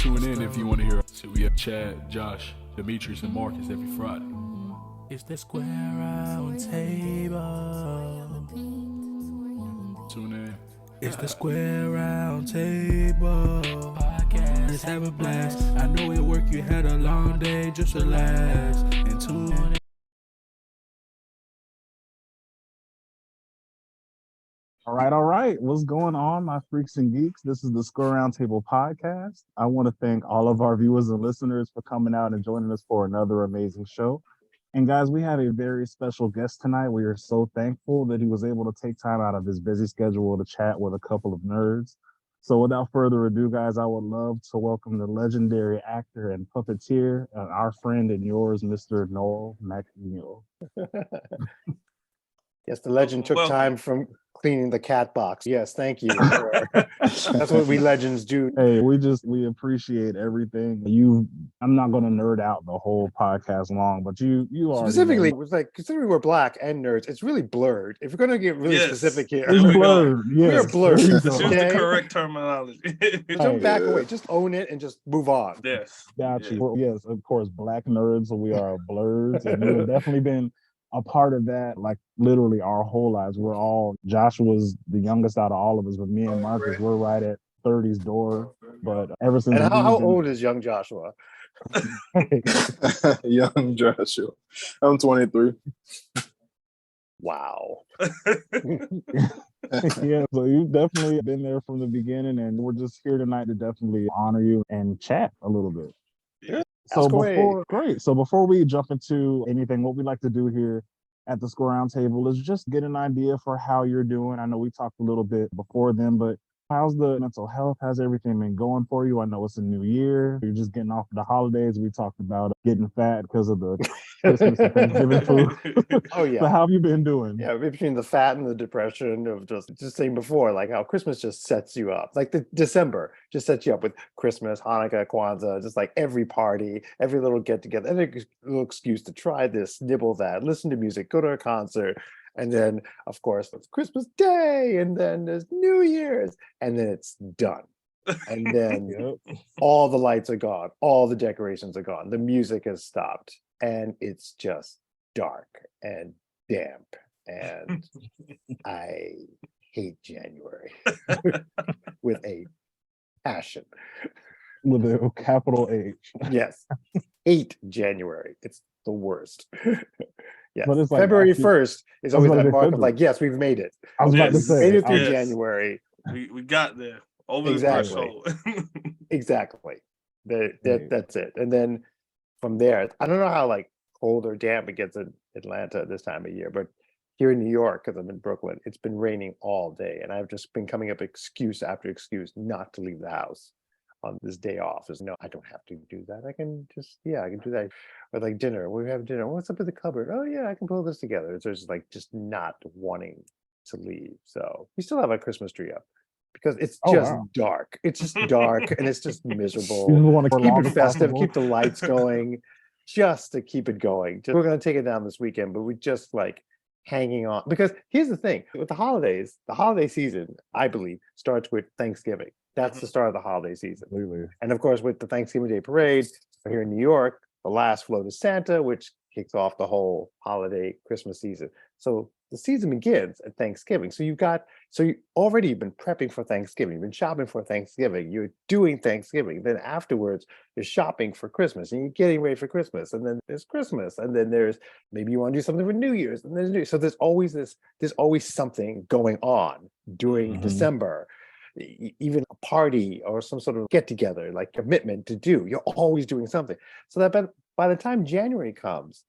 tune in if you want to hear. So we have Chad, Josh, Dmitri, and Marcus every Friday. It's the Square Round Table. Tune in. It's the Square Round Table podcast. Let's have a blast. I know at work you had a long day. Just relax and tune in. All right. What's going on, my freaks and geeks? This is the Square Roundtable podcast. I want to thank all of our viewers and listeners for coming out and joining us for another amazing show. And guys, we have a very special guest tonight. We are so thankful that he was able to take time out of his busy schedule to chat with a couple of nerds. So without further ado, guys, I would love to welcome the legendary actor and puppeteer, our friend and yours, Mr. Noel MacNeal. Yes, the legend took time from cleaning the cat box. Yes, thank you. That's what we legends do. Hey, we appreciate everything. I'm not gonna nerd out the whole podcast long, but you are specifically, it was like, considering we're black and nerds, it's really blurred. If we're gonna get really specific here, it's blurred. We're blurred. Use the correct terminology. Don't back away. Just own it and just move on. Yes. Got you. Yes, of course, black nerds, so we are blurs, and we've definitely been a part of that, like literally our whole lives. Joshua's the youngest out of all of us, but me and Marcus, we're right at 30's door. But ever since. And how old is young Joshua? Young Joshua. I'm 23. Wow. Yeah, so you've definitely been there from the beginning, and we're just here tonight to definitely honor you and chat a little bit. Yeah. So before we jump into anything, what we like to do here at the Square Round Table is just get an idea for how you're doing. I know we talked a little bit before then, but how's the mental health? How's everything been going for you? I know it's a new year. You're just getting off the holidays. We talked about getting fat because of the Christmas and Thanksgiving food. Oh, yeah. So how have you been doing? Yeah, between the fat and the depression of just saying before, like how Christmas just sets you up. Like the December just sets you up with Christmas, Hanukkah, Kwanzaa, just like every party, every little get together, every little excuse to try this, nibble that, listen to music, go to a concert. And then, of course, it's Christmas Day, and then there's New Year's, and then it's done. And then all the lights are gone, all the decorations are gone, the music has stopped, and it's just dark and damp. And I hate January with a passion. With a capital H. Yes. Hate January. It's the worst. Yeah, but it's like February 1st is always that mark of like, yes, we've made it. I was about to say, made it through January. We got there. Over exactly. the threshold. Exactly. That's it. And then from there, I don't know how like cold or damp it gets in Atlanta this time of year, but here in New York, because I'm in Brooklyn, it's been raining all day, and I've just been coming up excuse after excuse not to leave the house on this day off. Is no, I don't have to do that. I can do that. Or like dinner. We have dinner. What's up in the cupboard? Oh yeah, I can pull this together. It's just like just not wanting to leave. So we still have a Christmas tree up because it's just dark. It's just dark and it's just miserable. You want to keep it festive, keep the lights going, just to keep it going. We're gonna take it down this weekend, but we just like hanging on, because here's the thing with the holidays. The holiday season, I believe, starts with Thanksgiving. That's the start of the holiday season. Absolutely. And of course, with the Thanksgiving Day Parade here in New York, the last float is Santa, which kicks off the whole holiday Christmas season. So the season begins at Thanksgiving. So you already been prepping for Thanksgiving. You've been shopping for Thanksgiving. You're doing Thanksgiving. Then afterwards, you're shopping for Christmas, and you're getting ready for Christmas. And then there's Christmas. And then there's maybe you want to do something for New Year's. And there's New Year's. So there's always something going on during December. Even a party or some sort of get together, like commitment to do. You're always doing something. So that by the time January comes,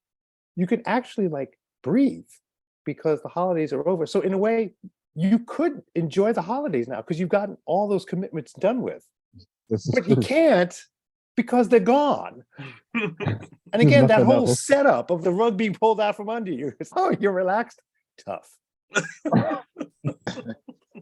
you can actually like breathe because the holidays are over. So in a way, you could enjoy the holidays now because you've gotten all those commitments done with. But you can't because they're gone. And again, that whole setup of the rug being pulled out from under you. You're relaxed? Tough.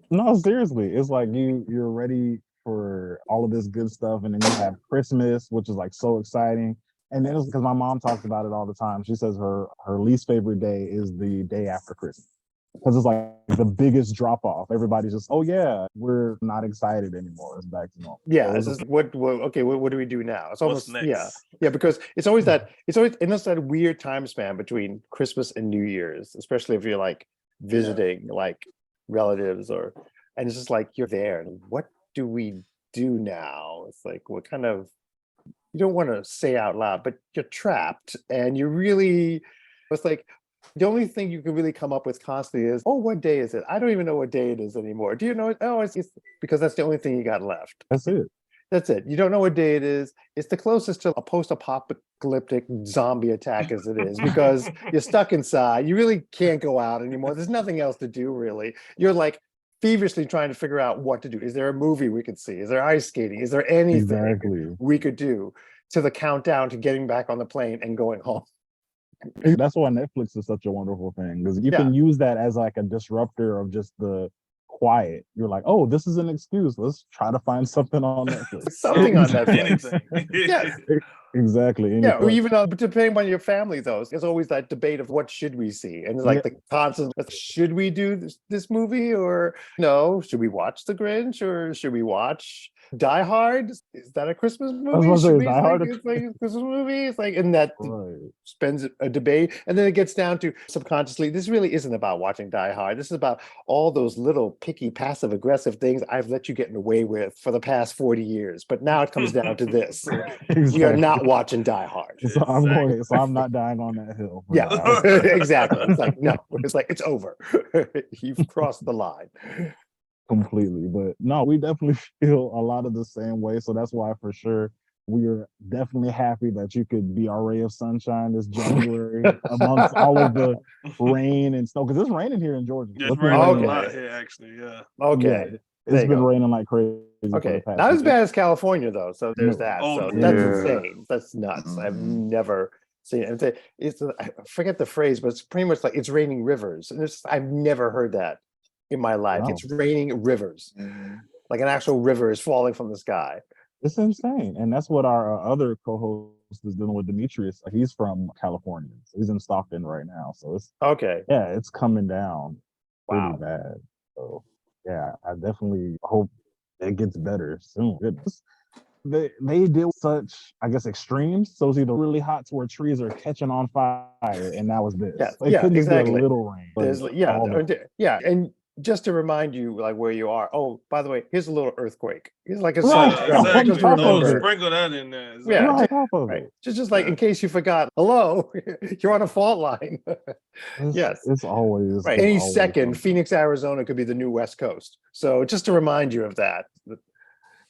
No, seriously, it's like you're ready for all of this good stuff, and then you have Christmas, which is like so exciting. And then it's because my mom talks about it all the time. She says her least favorite day is the day after Christmas. because it's like the biggest drop off. Everybody's just, oh yeah, we're not excited anymore. It's back to normal. Yeah, So it's just what do we do now? It's What's almost yeah, next? yeah, because it's always that weird time span between Christmas and New Year's, especially if you're like visiting like relatives and it's just like you're there and what do we do now? It's like what kind of you don't want to say out loud, but you're trapped and it's like the only thing you can really come up with constantly is, oh, what day is it? I don't even know what day it is anymore. Do you know it? Oh, it's because that's the only thing you got left. That's it. That's it. You don't know what day it is. It's the closest to a post-apocalyptic zombie attack as it is because you're stuck inside. You really can't go out anymore. There's nothing else to do, really. You're like feverishly trying to figure out what to do. Is there a movie we could see? Is there ice skating? Is there anything we could do to the countdown to getting back on the plane and going home? That's why Netflix is such a wonderful thing, because you can use that as like a disruptor of just the quiet. You're like, oh, this is an excuse. Let's try to find something on Netflix. Something on Netflix. Anything. Yes. Exactly. Yeah, or even depending on your family, though, there's always that debate of what should we see, and it's like the constant: should we do this movie, or no? Should we watch The Grinch, or should we watch Die Hard? Is that a Christmas movie? I was Should gonna we say Die Hard. it's like a Christmas movie. It's like, and that Right. spends a debate, and then it gets down to subconsciously. This really isn't about watching Die Hard. This is about all those little picky, passive-aggressive things I've let you get away with for the past 40 years. But now it comes down to this: we are not watching Die Hard. So I'm not dying on that hill. Yeah, exactly. It's like, no, it's like, it's over. You've crossed the line. Completely. But no, we definitely feel a lot of the same way. So that's why for sure we're definitely happy that you could be our ray of sunshine this January amongst all of the rain and snow. Because it's raining here in Georgia. It's raining a lot here, actually. Yeah. Okay. Yeah, it's been raining like crazy. Okay. Not as bad as California, though. So there's that. So that's insane. That's nuts. I've never seen it. I forget the phrase, but it's pretty much like it's raining rivers. And I've never heard that in my life. Wow. It's raining rivers. Like an actual river is falling from the sky. It's insane. And that's what our other co-host is dealing with, Dmitri. He's from California. So he's in Stockton right now. So it's it's coming down pretty bad. So yeah, I definitely hope it gets better soon. They did such, I guess, extremes. So it's either really hot to where trees are catching on fire, and that was this. Couldn't just get a little rain. And just to remind you, like, where you are. Oh, by the way, here's a little earthquake. Here's like a Exactly. just remember. Sprinkle that in there. Right. Just like in case you forgot. Hello, you're on a fault line. Yes, it's always right. Any second, Phoenix, Arizona could be the new West Coast. So just to remind you of that.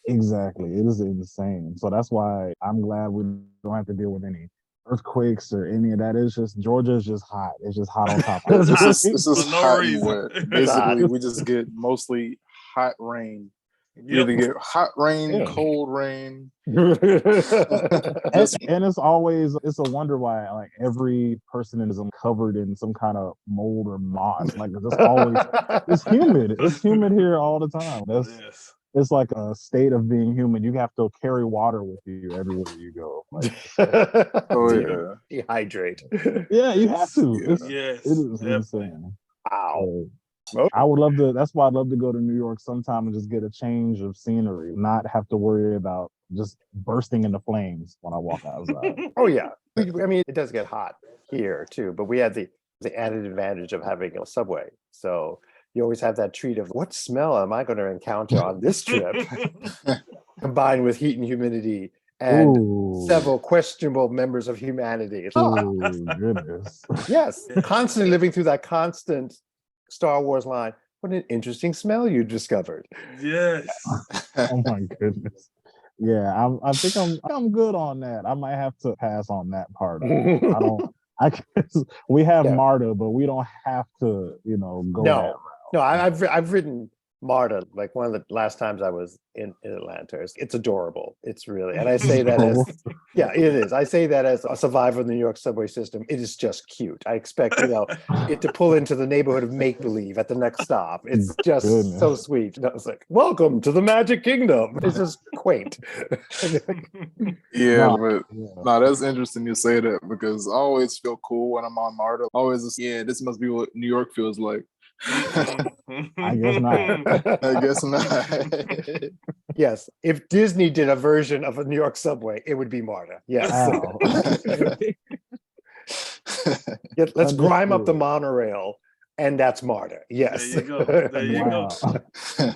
Exactly, it is insane. So that's why I'm glad we don't have to deal with any earthquakes or any of that. It's just Georgia is just hot. It's just hot on top. This is For no hot reason. and wet. Basically, we just get mostly hot rain. You either get hot rain, cold rain. and it's a wonder why like every person is covered in some kind of mold or moss. Like it's always it's humid. It's humid here all the time. It's like a state of being human. You have to carry water with you everywhere you go. Like, dehydrate. Yeah, you have to. It is insane. Wow. I would love to. That's why I'd love to go to New York sometime and just get a change of scenery, not have to worry about just bursting into flames when I walk outside. Oh yeah, I mean it does get hot here too, but we had the added advantage of having a subway, so you always have that treat of what smell am I going to encounter on this trip, combined with heat and humidity and several questionable members of humanity. Oh goodness! Yes, constantly living through that constant Star Wars line. What an interesting smell you discovered. Yes. Oh my goodness. Yeah, I think I'm good on that. I might have to pass on that part. I guess we have MARTA, but we don't have to, go that route. No, I've ridden MARTA like one of the last times I was in Atlanta. It's adorable. It's really, and I say that as it is. I say that as a survivor of the New York subway system. It is just cute. I expect it to pull into the neighborhood of make believe at the next stop. It's just so sweet. It's like, welcome to the Magic Kingdom. It's just quaint. No, that's interesting you say that because I always feel cool when I'm on MARTA. This must be what New York feels like. I guess not. I guess not. Yes, if Disney did a version of a New York subway, it would be MARTA. Yes. Wow. Yeah, let's grime up the Understood. monorail, and that's MARTA. Yes. There you go. There you go. Wow.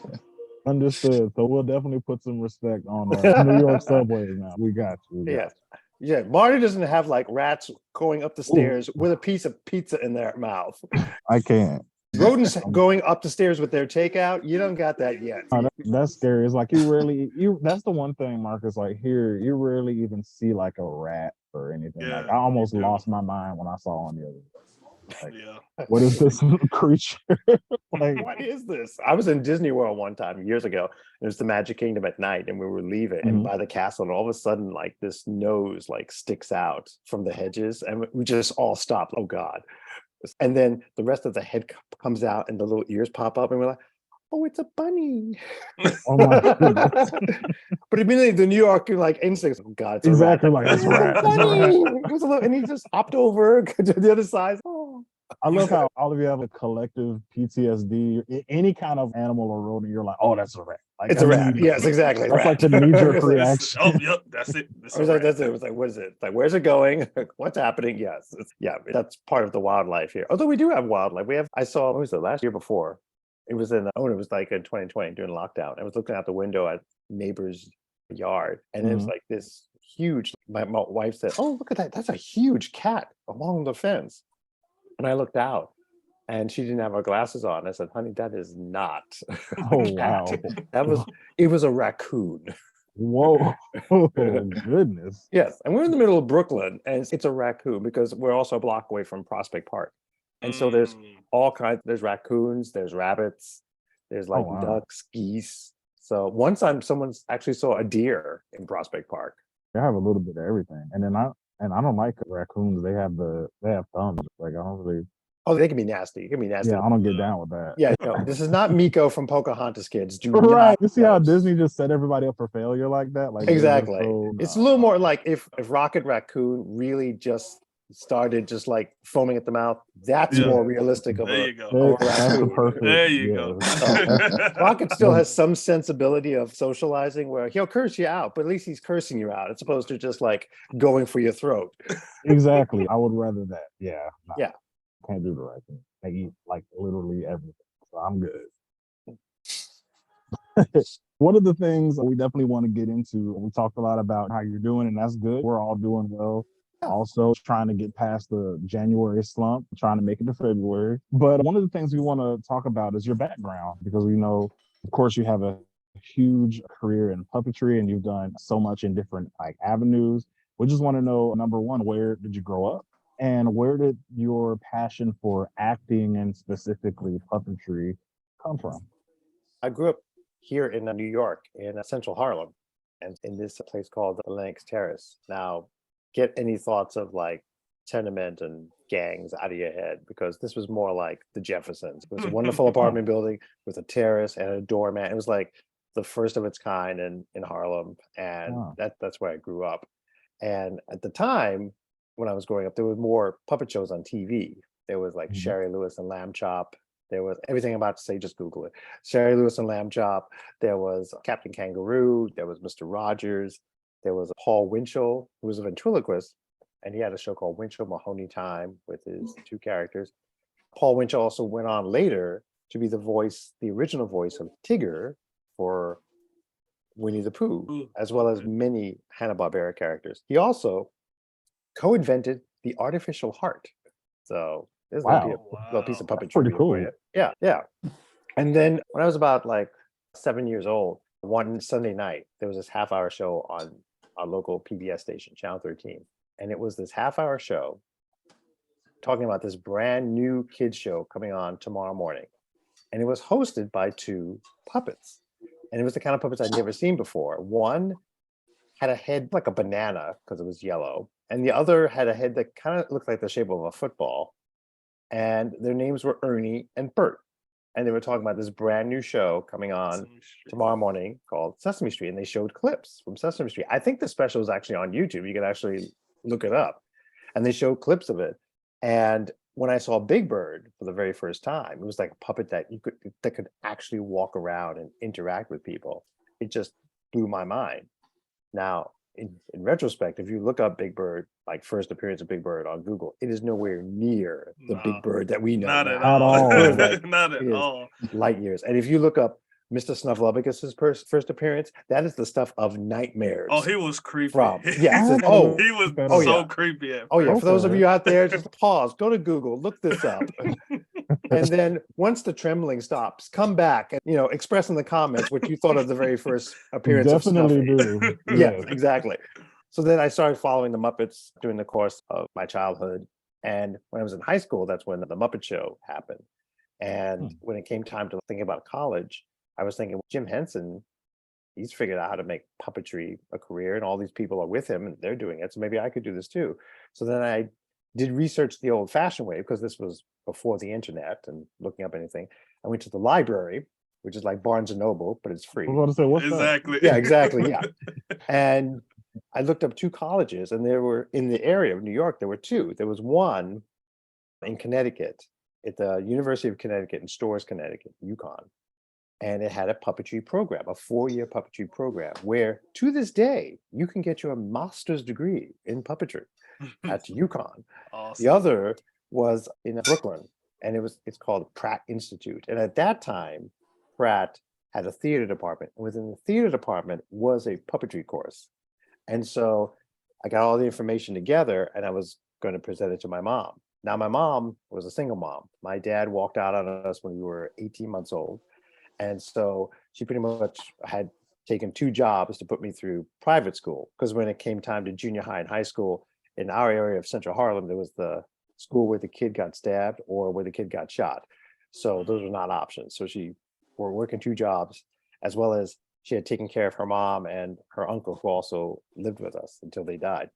Understood. So we'll definitely put some respect on New York subways now. We got you. We got Yes. Yeah, MARTA doesn't have like rats going up the you. Ooh, stairs with a piece of pizza in their mouth. I can't. Rodents going up the stairs with their takeout, you don't got that yet. Oh, that's scary. It's like you that's the one thing, Marcus, like here, you rarely even see like a rat or anything. Like Yeah, I almost you do. lost my mind when I saw on the other. Like, Yeah. what is this creature? Like, What is this? I was in Disney World one time years ago. It was the Magic Kingdom at night, and we were leaving and Mhm. by the castle, and all of a sudden, like this nose like sticks out from the hedges, and we just all stopped. Oh God! And then the rest of the head comes out, and the little ears pop up, and we're like, "Oh, it's a bunny!" oh my goodness. But immediately the New York like instincts. Oh God, it's Exactly, a like, rat. it's a rat, it's a Bunny! rat. It was a little, and he just hopped over to the other side. Oh. I love how all of you have a collective PTSD. Any kind of animal or rodent, you're like, oh, that's a rat. Like, It's a rat. immediately. Yes, exactly. That's rat. like the knee-jerk It's like, reaction. Oh, yep. That's it. That's I was like, that's it. It was like, what is it? Like, where's it going? What's happening? Yes. Yeah, that's part of the wildlife here. Although we do have wildlife. I saw, what was it, last year before? It was it was like in 2020 during lockdown. I was looking out the window at neighbor's yard, and it was Mhm. like this huge, my wife said, oh, look at that. That's a huge cat along the fence. And I looked out, and she didn't have her glasses on. I said, honey, that is not a Oh, cat. wow. It was a raccoon. Whoa. Oh, goodness. Yes, and we're in the middle of Brooklyn, and it's a raccoon because we're also a block away from Prospect Park. And so there's all kinds, there's raccoons, there's rabbits, there's like wow. ducks, geese. So one time someone actually saw a deer in Prospect Park. They have a little bit of everything. And I don't like raccoons. They have thumbs. Like I don't really Oh, they can be nasty. It can be nasty. yeah, I don't get down with that. Yeah, no, this is not Miko from Pocahontas Kids. Do Right. not You see how no. Disney just set everybody up for failure like that? Like Exactly. so, It's a no. little more like if Rocket Raccoon really just started just like foaming at the mouth, that's Yeah. more realistic of There a you go. That- that's the raccoon. perfect. There you yeah. go. Rocket still has some sensibility of socializing where he'll curse you out, but at least he's cursing you out as opposed to just like going for your throat. Exactly. I would rather that. Yeah. No, Yeah. Can't do the right thing. They eat like literally everything. So I'm good. One of the things we definitely want to get into, we talked a lot about how you're doing, and that's good. We're all doing well. Also trying to get past the January slump, trying to make it to February. But one of the things we want to talk about is your background, because we know, of course, you have a huge career in puppetry and you've done so much in different like avenues. We just want to know, number one, where did you grow up? And where did your passion for acting and specifically puppetry come from? I grew up here in New York, in central Harlem, and in this place called the Lennox Terrace. Now, get any thoughts of like tenement and gangs out of your head, because this was more like the Jeffersons. It was a wonderful apartment building with a terrace and a doormat. It was like the first of its kind in Harlem, and Wow. that's where I grew up. And at the time when I was growing up, there were more puppet shows on TV. There was like Mhm. Sherry Lewis and Lamb Chop. There was everything I'm about to say, just Google it. Sherry Lewis and Lamb Chop. There was Captain Kangaroo. There was Mr. Rogers. There was Paul Winchell, who was a ventriloquist, and he had a show called Winchell Mahoney Time with his two characters. Paul Winchell also went on later to be the original voice of Tigger for Winnie the Pooh, as well as many Hanna-Barbera characters. He also co-invented the artificial heart. So there's a little piece of puppetry. Pretty for cool. you. Yeah, yeah. And then when I was about like 7 years old, one Sunday night, there was this half-hour show on our local PBS station, Channel 13. And it was this half-hour show talking about this brand new kids show coming on tomorrow morning. And it was hosted by two puppets. And it was the kind of puppets I'd never seen before. One had a head like a banana because it was yellow. And the other had a head that kind of looked like the shape of a football. And their names were Ernie and Bert. And they were talking about this brand new show coming on tomorrow morning called Sesame Street. And they showed clips from Sesame Street. I think the special is actually on YouTube. You can actually look it up. And they showed clips of it. And when I saw Big Bird for the very first time, it was like a puppet that could actually walk around and interact with people. It just blew my mind. Now, in retrospect, if you look up Big Bird, like first appearance of Big Bird on Google, it is nowhere near the No, Big Bird that we know not now. at At all. all. Like, Not it at is all. light years. And if you look up Mr. Snuffleupagus' first appearance, that is the stuff of nightmares. Oh, he was creepy. From yeah, I had to oh, look he was that oh, up. so yeah. creepy at oh yeah. first. For those of Okay. you out there, just pause, go to Google, look this up. And then once the trembling stops, come back and express in the comments what you thought of the very first appearance Definitely of Snuffy. do. Yes, exactly. So then I started following the Muppets during the course of my childhood. And when I was in high school, that's when the Muppet Show happened. And when it came time to think about college, I was thinking, Jim Henson, he's figured out how to make puppetry a career, and all these people are with him and they're doing it. So maybe I could do this too. So then I did research the old fashioned way, because this was before the internet and looking up anything. I went to the library, which is like Barnes and Noble, but it's free. I was going to say, what's Exactly. Yeah, exactly. Yeah. And I looked up 2 colleges, and there were in the area of New York, there were 2. There was one in Connecticut, at the University of Connecticut in Storrs, Connecticut, UConn. And it had a puppetry program, a 4-year puppetry program, where to this day, you can get your master's degree in puppetry at UConn. Awesome. The other was in Brooklyn, and it's called Pratt Institute. And at that time, Pratt had a theater department. And within the theater department was a puppetry course. And so I got all the information together, and I was going to present it to my mom. Now, my mom was a single mom. My dad walked out on us when we were 18 months old. And so she pretty much had taken 2 jobs to put me through private school, because when it came time to junior high and high school, in our area of Central Harlem, there was the school where the kid got stabbed or where the kid got shot. So those were not options. So she were working 2 jobs, as well as she had taken care of her mom and her uncle, who also lived with us until they died.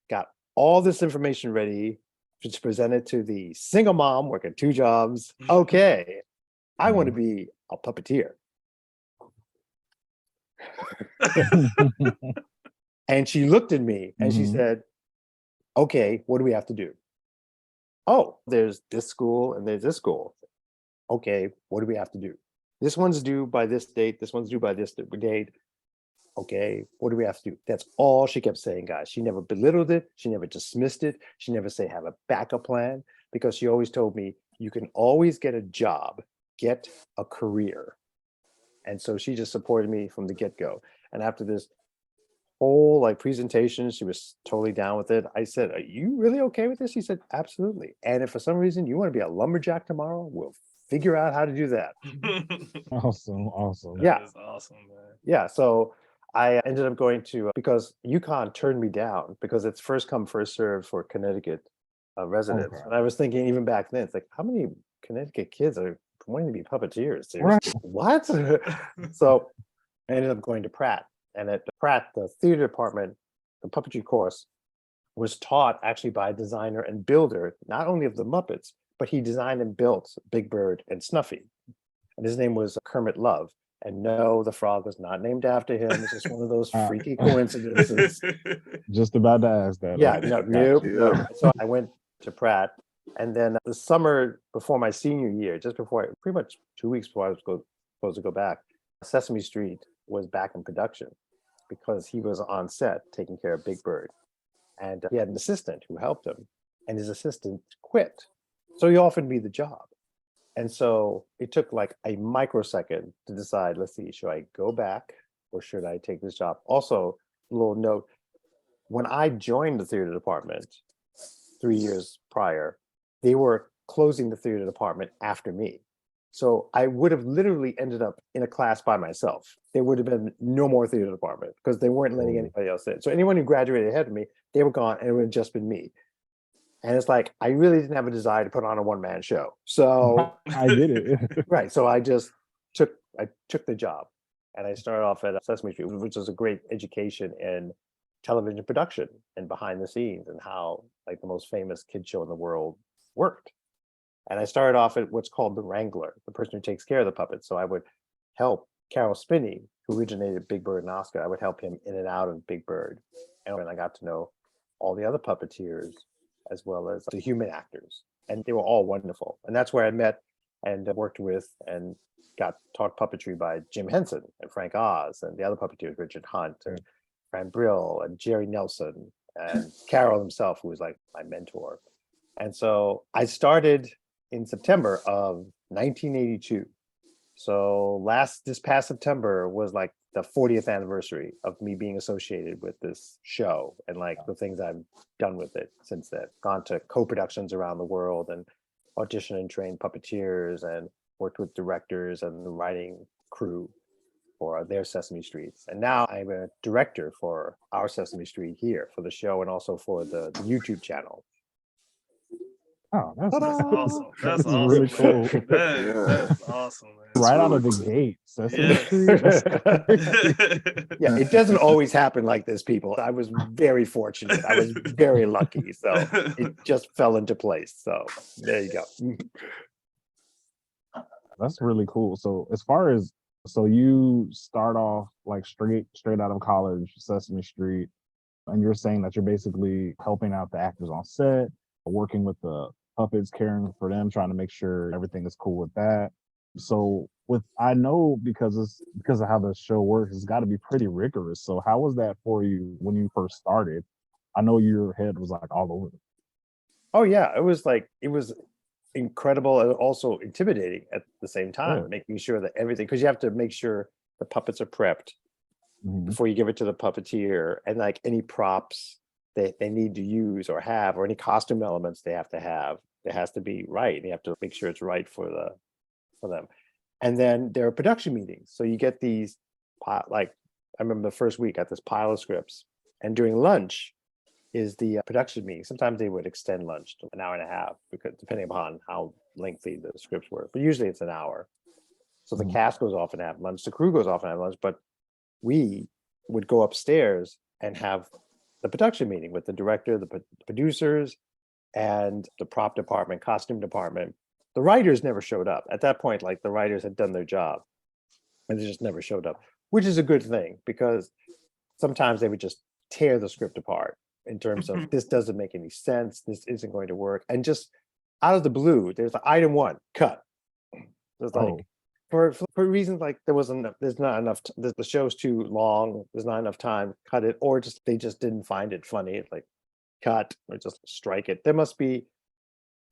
Got all this information ready to present it to the single mom working 2 jobs. Okay, I want to be a puppeteer. And she looked at me and she said, okay, what do we have to do? Oh, there's this school and there's this school. Okay, what do we have to do? This one's due by this date. This one's due by this date. Okay, what do we have to do? That's all she kept saying, guys. She never belittled it. She never dismissed it. She never said have a backup plan, because she always told me, you can always get a job, get a career. And so she just supported me from the get-go. And after this whole presentation, she was totally down with it. I said, are you really okay with this? She said, absolutely. And if for some reason you want to be a lumberjack tomorrow, we'll figure out how to do that. Awesome. That is awesome, man. Yeah. So I ended up going to, because UConn turned me down because it's first come, first served for Connecticut residents. Okay. And I was thinking, even back then, it's like, how many Connecticut kids are wanting to be puppeteers? Seriously? Right. What? So I ended up going to Pratt. And at Pratt, the theater department, the puppetry course was taught actually by a designer and builder, not only of the Muppets, but he designed and built Big Bird and Snuffy. And his name was Kermit Love. And no, the frog was not named after him. It's just one of those freaky coincidences. Just about to ask that. Yeah, Okay. nope. So I went to Pratt. And then the summer before my senior year, just before, pretty much 2 weeks before I was supposed to go back, Sesame Street was back in production, because he was on set taking care of Big Bird. And he had an assistant who helped him, and his assistant quit. So he offered me the job. And so it took like a microsecond to decide, let's see, should I go back or should I take this job? Also, a little note, when I joined the theater department 3 years prior, they were closing the theater department after me. So I would have literally ended up in a class by myself. There would have been no more theater department because they weren't letting anybody else in. So anyone who graduated ahead of me, they were gone, and it would have just been me. And it's like, I really didn't have a desire to put on a one-man show. So I get it. right. So I just took the job, and I started off at Sesame Street, which was a great education in television production and behind the scenes and how the most famous kid show in the world worked. And I started off at what's called the Wrangler, the person who takes care of the puppets. So I would help Carol Spinney, who originated Big Bird and Oscar. I would help him in and out of Big Bird. And I got to know all the other puppeteers, as well as the human actors. and they were all wonderful. And that's where I met and worked with and got taught puppetry by Jim Henson and Frank Oz and the other puppeteers, Richard Hunt and Fran Brill and Jerry Nelson and Carol himself, who was like my mentor. And so I started in September of 1982. So this past September was like the 40th anniversary of me being associated with this show and like the things I've done with it since then. Gone to co-productions around the world and auditioned and trained puppeteers and worked with directors and the writing crew for their Sesame Streets. And now I'm a director for our Sesame Street here for the show and also for the YouTube channel. Oh, That's awesome. That's That's awesome. really Man. cool. That's awesome, man. Right out really of the cool. gate, Sesame Yes. Street. That's Yeah, it doesn't always happen like this, people. I was very fortunate. I was very lucky. So it just fell into place. So there you go. That's really cool. So as far as you start off like straight out of college, Sesame Street, and you're saying that you're basically helping out the actors on set, working with the puppets, caring for them, trying to make sure everything is cool with that. So I know because of how the show works, it's got to be pretty rigorous. So how was that for you when you first started? I know your head was like all over it. Oh yeah, it was incredible and also intimidating at the same time, Yeah. making sure that everything, because you have to make sure the puppets are prepped before you give it to the puppeteer, and like any props that they need to use or have, or any costume elements they have to have, it has to be right. And you have to make sure it's right for them. And then there are production meetings. So you get these, like I remember the first week, I got this pile of scripts, and during lunch is the production meeting. Sometimes they would extend lunch to an hour and a half, because depending upon how lengthy the scripts were, but usually it's an hour. So the cast goes off and have lunch, the crew goes off and have lunch, but we would go upstairs and have the production meeting with the director, the producers, and the prop department, costume department. The writers never showed up. At that point, like the writers had done their job and they just never showed up, which is a good thing, because sometimes they would just tear the script apart in terms of this doesn't make any sense, this isn't going to work. And just out of the blue, there's like item 1, cut. There's like, for reasons like there's not enough, the show's too long, there's not enough time, cut it, or just they just didn't find it funny, like cut or just strike it. There must be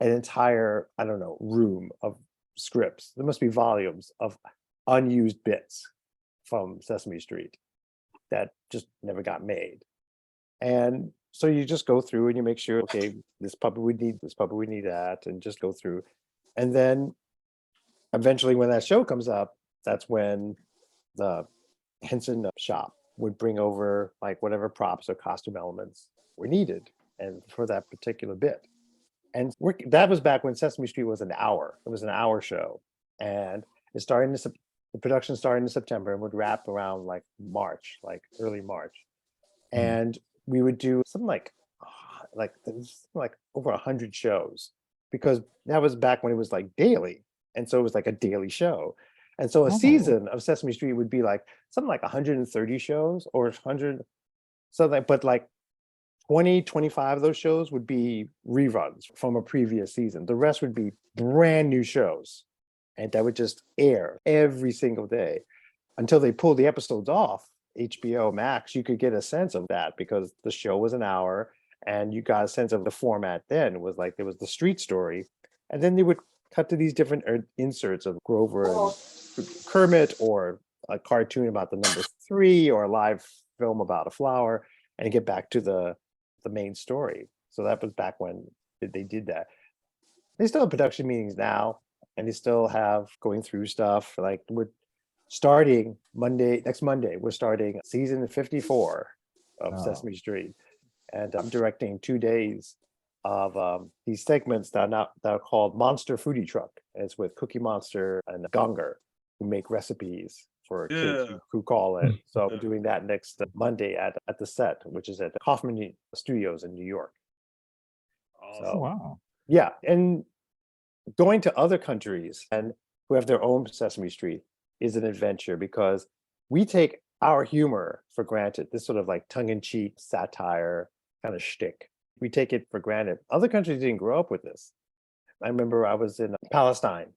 an entire, I don't know, room of scripts. There must be volumes of unused bits from Sesame Street that just never got made. And so you just go through and you make sure, okay, this puppet we need, this puppet we need that, and just go through. And then eventually when that show comes up, that's when the Henson shop would bring over like whatever props or costume elements were needed and for that particular bit. And that was back when Sesame Street was an hour. It was an hour show. And the production started in September and would wrap around like March, like early March. And we would do something like over 100 shows, because that was back when it was like daily. And so it was like a daily show. And so a season of Sesame Street would be like something like 130 shows or 100 something, but like 20, 25 of those shows would be reruns from a previous season. The rest would be brand new shows. And that would just air every single day until they pulled the episodes off HBO Max. You could get a sense of that because the show was an hour and you got a sense of the format then. It was like there was the street story. And then they would cut to these different inserts of Grover and Kermit, or a cartoon about the number 3, or a live film about a flower, and get back to the main story. So that was back when they did that. They still have production meetings now, and they still have going through stuff. Like we're starting next Monday, we're starting season 54 of Sesame Street. And I'm directing 2 days of these segments that are called Monster Foodie Truck. And it's with Cookie Monster and Gonger, who make recipes for kids who call in. So we're doing that next Monday at the set, which is at the Kaufman Studios in New York. So, wow. Yeah, and going to other countries and who have their own Sesame Street is an adventure, because we take our humor for granted, this sort of like tongue-in-cheek satire kind of shtick. We take it for granted. Other countries didn't grow up with this. I remember I was in Palestine,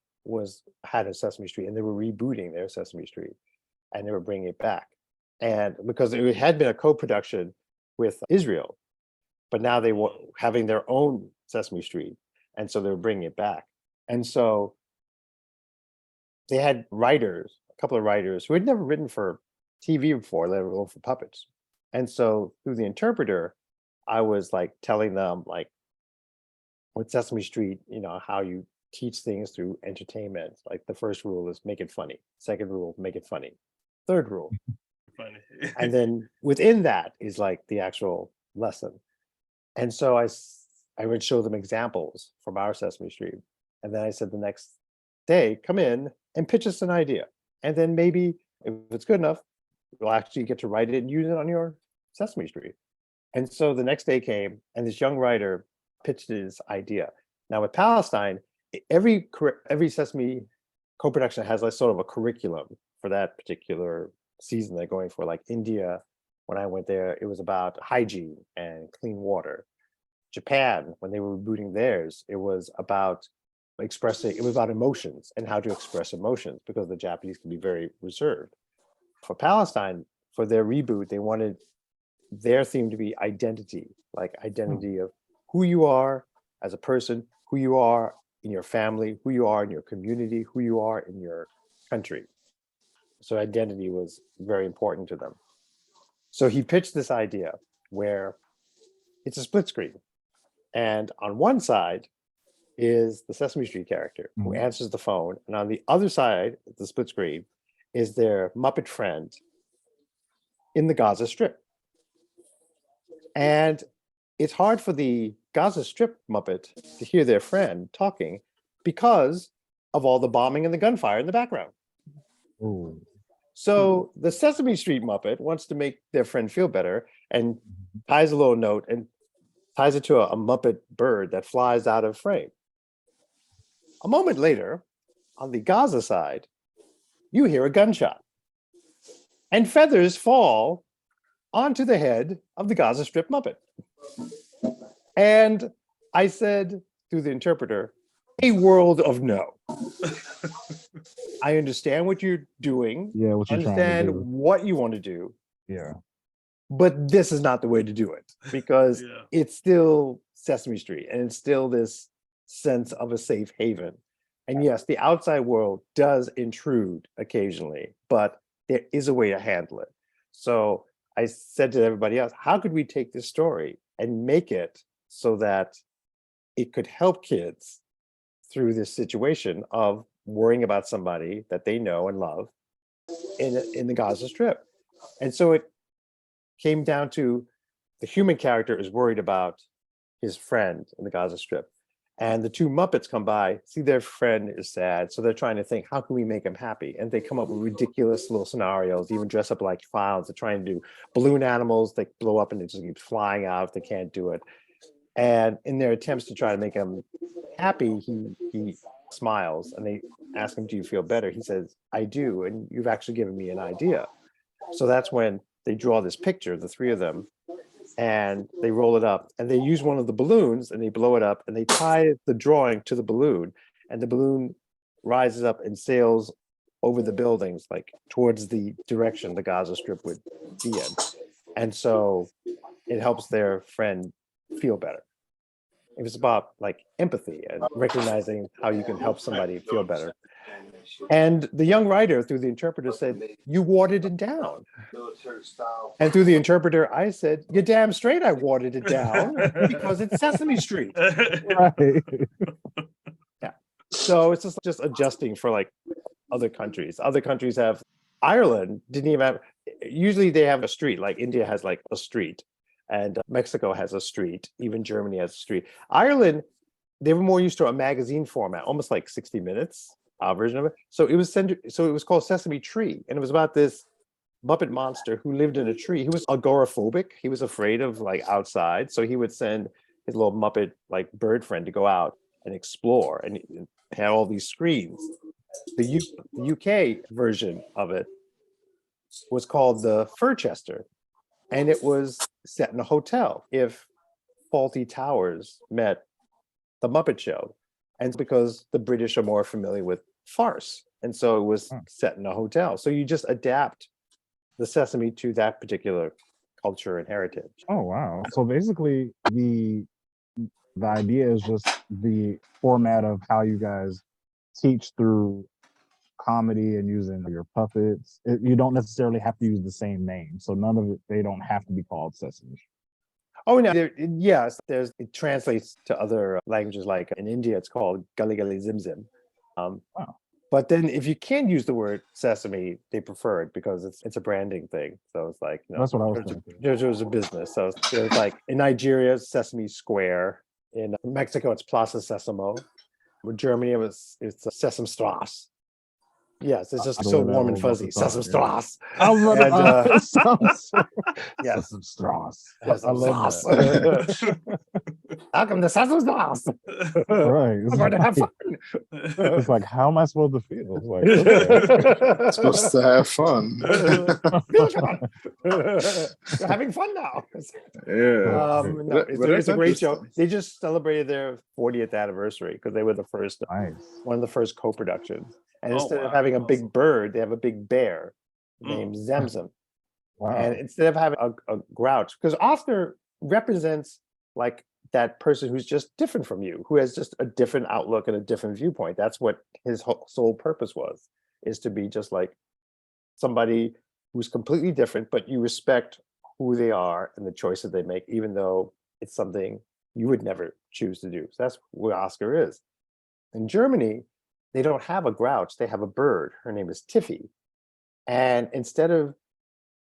had a Sesame Street, and they were rebooting their Sesame Street, and they were bringing it back. And because it had been a co-production with Israel, but now they were having their own Sesame Street, and so they were bringing it back. And so they had writers, a couple of writers who had never written for TV before, let alone for puppets. And so through the interpreter, I was like telling them like with Sesame Street, how you teach things through entertainment. Like the first rule is make it funny. Second rule, make it funny. Third rule. Funny. And then within that is like the actual lesson. And so I would show them examples from our Sesame Street. And then I said the next day, come in and pitch us an idea. And then maybe if it's good enough, you'll actually get to write it and use it on your Sesame Street. And so the next day came and this young writer pitched his idea. Now with Palestine, every Sesame co-production has like sort of a curriculum for that particular season they're going for. Like India, when I went there, it was about hygiene and clean water. Japan, when they were rebooting theirs, it was about emotions and how to express emotions, because the Japanese can be very reserved. For Palestine, for their reboot, they wanted their theme to be identity, like identity of who you are as a person, who you are in your family, who you are in your community, who you are in your country. So identity was very important to them. So he pitched this idea where it's a split screen. And on one side is the Sesame Street character who answers the phone. And on the other side, the split screen, is their Muppet friend in the Gaza Strip. And it's hard for the Gaza Strip Muppet to hear their friend talking because of all the bombing and the gunfire in the background. Ooh. So the Sesame Street Muppet wants to make their friend feel better and ties a little note and ties it to a Muppet bird that flies out of frame. A moment later, on the Gaza side, you hear a gunshot and feathers fall onto the head of the Gaza Strip Muppet. And I said through the interpreter, a world of no. I understand what you're doing. Yeah, what you're trying to understand do. what you want to do. Yeah. But this is not the way to do it, because it's still Sesame Street and it's still this sense of a safe haven. And yes, the outside world does intrude occasionally, but there is a way to handle it. So I said to everybody else, how could we take this story and make it so that it could help kids through this situation of worrying about somebody that they know and love in the Gaza Strip? And so it came down to the human character is worried about his friend in the Gaza Strip. And the two Muppets come by, see their friend is sad. So they're trying to think, how can we make him happy? And they come up with ridiculous little scenarios, even dress up like clowns. They're trying to do balloon animals that blow up and it just keeps flying out if they can't do it. And in their attempts to try to make him happy, he smiles and they ask him, do you feel better? He says, I do. And you've actually given me an idea. So that's when they draw this picture, the three of them, and they roll it up and they use one of the balloons and they blow it up and they tie the drawing to the balloon, and the balloon rises up and sails over the buildings, like towards the direction the Gaza Strip would be in. And so it helps their friend feel better. It was about like empathy and recognizing how you can help somebody feel better. And the young writer through the interpreter said, you watered it down. And through the interpreter, I said, you're damn straight I watered it down because it's Sesame Street. Right. Yeah. So it's just adjusting for like other countries. Other countries have, Ireland didn't even have, usually they have a street, like India has like a street. And Mexico has a street. Even Germany has a street. Ireland, they were more used to a magazine format, almost like 60 Minutes version of it. So it was called Sesame Tree, and it was about this Muppet monster who lived in a tree. He was agoraphobic. He was afraid of like outside, so he would send his little Muppet like bird friend to go out and explore, and it had all these screens. The UK version of it was called the Furchester. And it was set in a hotel. If Faulty Towers met the Muppet Show, And because the British are more familiar with farce. And so it was set in a hotel. So you just adapt the Sesame to that particular culture and heritage. Oh wow. So basically the idea is just the format of how you guys teach through comedy and using your puppets. You don't necessarily have to use the same name. So none of it, they don't have to be called Sesame. Oh no, yes, it translates to other languages. Like in India, it's called Gully Gully Zim Zim. Wow. But then if you can use the word sesame, they prefer it because it's a branding thing. So it's like, That's what I was thinking. There's a business. So there's like in Nigeria, Sesame Square. In Mexico, it's Plaza Sesamo. In Germany, it's Sesame Strasse. Yes, it's just so warm and fuzzy. Sesame Strasse. I was Yes, Sesame Strasse. Sesame I love Strasse. that. Welcome to Sesame Strasse. Right. We're going to have fun. It's like, how am I supposed to feel? It's like, okay. Supposed to have fun. You're having fun now. Yeah. No, it's a great show. They just celebrated their 40th anniversary because they were the first, Nice. one of the first co-productions. And Oh, instead of wow. having a big Awesome. bird, they have a big bear named Zamzam. Wow. And instead of having a grouch, because Oscar represents like that person who's just different from you, who has just a different outlook and a different viewpoint. That's what his sole purpose was, is to be just like somebody who's completely different, but you respect who they are and the choices they make, even though it's something you would never choose to do. So that's what Oscar is. In Germany, they don't have a grouch, they have a bird. Her name is Tiffy. And instead of